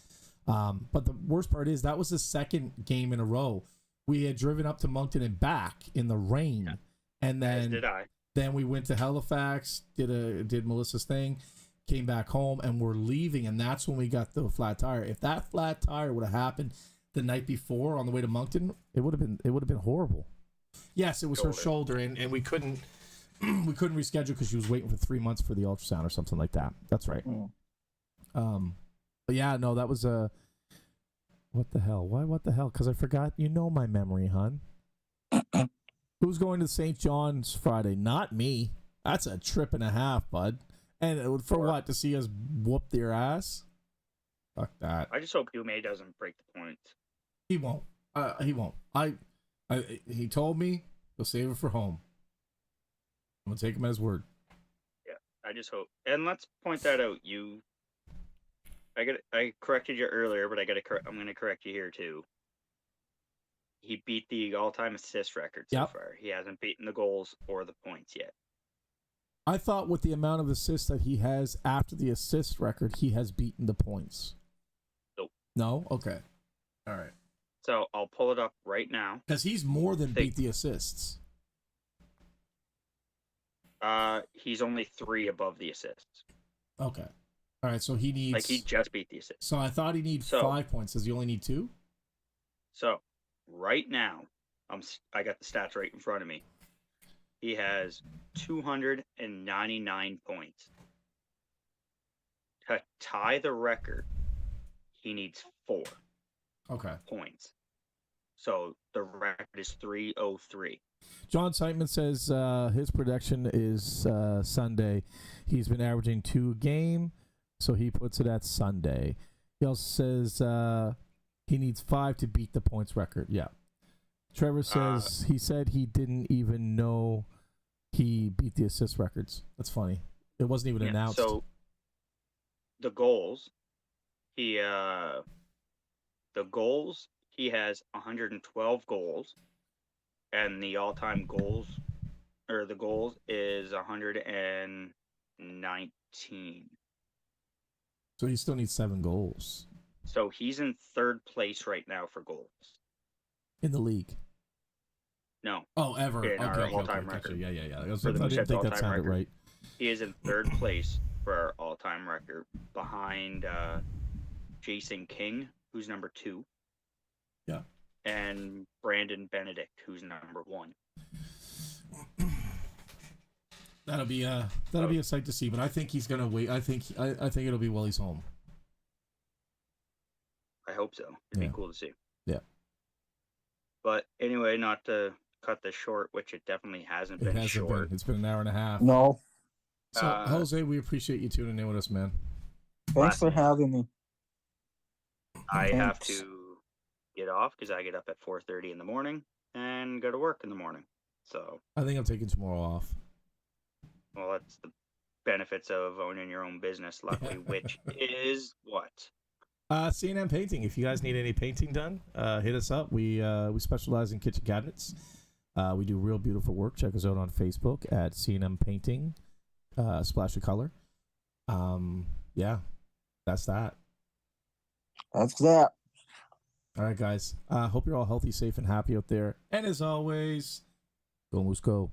But the worst part is that was the second game in a row. We had driven up to Moncton and back in the rain. And As then did I. then we went to Halifax, did Melissa's thing, came back home, and we're leaving, and that's when we got the flat tire. If that flat tire would have happened the night before on the way to Moncton, it would have been horrible. Yes, it was her shoulder, and we couldn't reschedule because she was waiting for 3 months for the ultrasound or something like that. That's right. But yeah, no, that was a. What the hell? Why? What the hell? Because I forgot. You know my memory, hon. Who's going to St. John's Friday? Not me. That's a trip and a half, bud. And for what? To see us whoop their ass? Fuck that. I just hope Dume doesn't break the points. He won't. He won't. He told me he'll save it for home. I'm gonna take him at his word. Yeah, I just hope. And let's point that out. I corrected you earlier, but I'm gonna correct you here too. He beat the all-time assist record so far. He hasn't beaten the goals or the points yet. I thought with the amount of assists that he has after the assist record, he has beaten the points. Nope. No? Okay. All right. So I'll pull it up right now. Because he's more than beat the assists. He's only 3 above the assists. Okay. All right, so he needs... he just beat the assists. So I thought he needs 5 points. Does he only need 2? So, right now, I got the stats right in front of me. He has 299 points. To tie the record, he needs 4 points. So the record is 303. John Seitman says his prediction is Sunday. He's been averaging 2 a game, so he puts it at Sunday. He also says he needs 5 to beat the points record. Yeah. Trevor says he said he didn't even know he beat the assist records. That's funny. It wasn't even announced. So the goals, he has 112 goals, and the all-time goals is 119. So he still needs 7 goals. So he's in 3rd place right now for goals in the league. No. Oh, ever. In our all-time record. Yeah. I didn't think that sounded right. He is in 3rd place for our all-time record, behind Jason King, who's number 2. Yeah. And Brandon Benedict, who's number 1. That'll be a sight to see. But I think he's gonna wait. I think it'll be while he's home. I hope so. It'd be cool to see. Yeah. But anyway, not to cut this short, which it definitely hasn't been short. It's been an hour and a half. No. So, Jose, we appreciate you tuning in with us, man. Thanks for having me. I have to get off because I get up at 4:30 in the morning and go to work in the morning. So I think I'm taking tomorrow off. Well, that's the benefits of owning your own business, luckily, which is what? C&M Painting. If you guys need any painting done, hit us up. We specialize in kitchen cabinets. We do real beautiful work. Check us out on Facebook at C&M Painting. Splash of color. Yeah, that's that. That's that. All right, guys. Hope you're all healthy, safe, and happy out there. And as always, go Moose, go.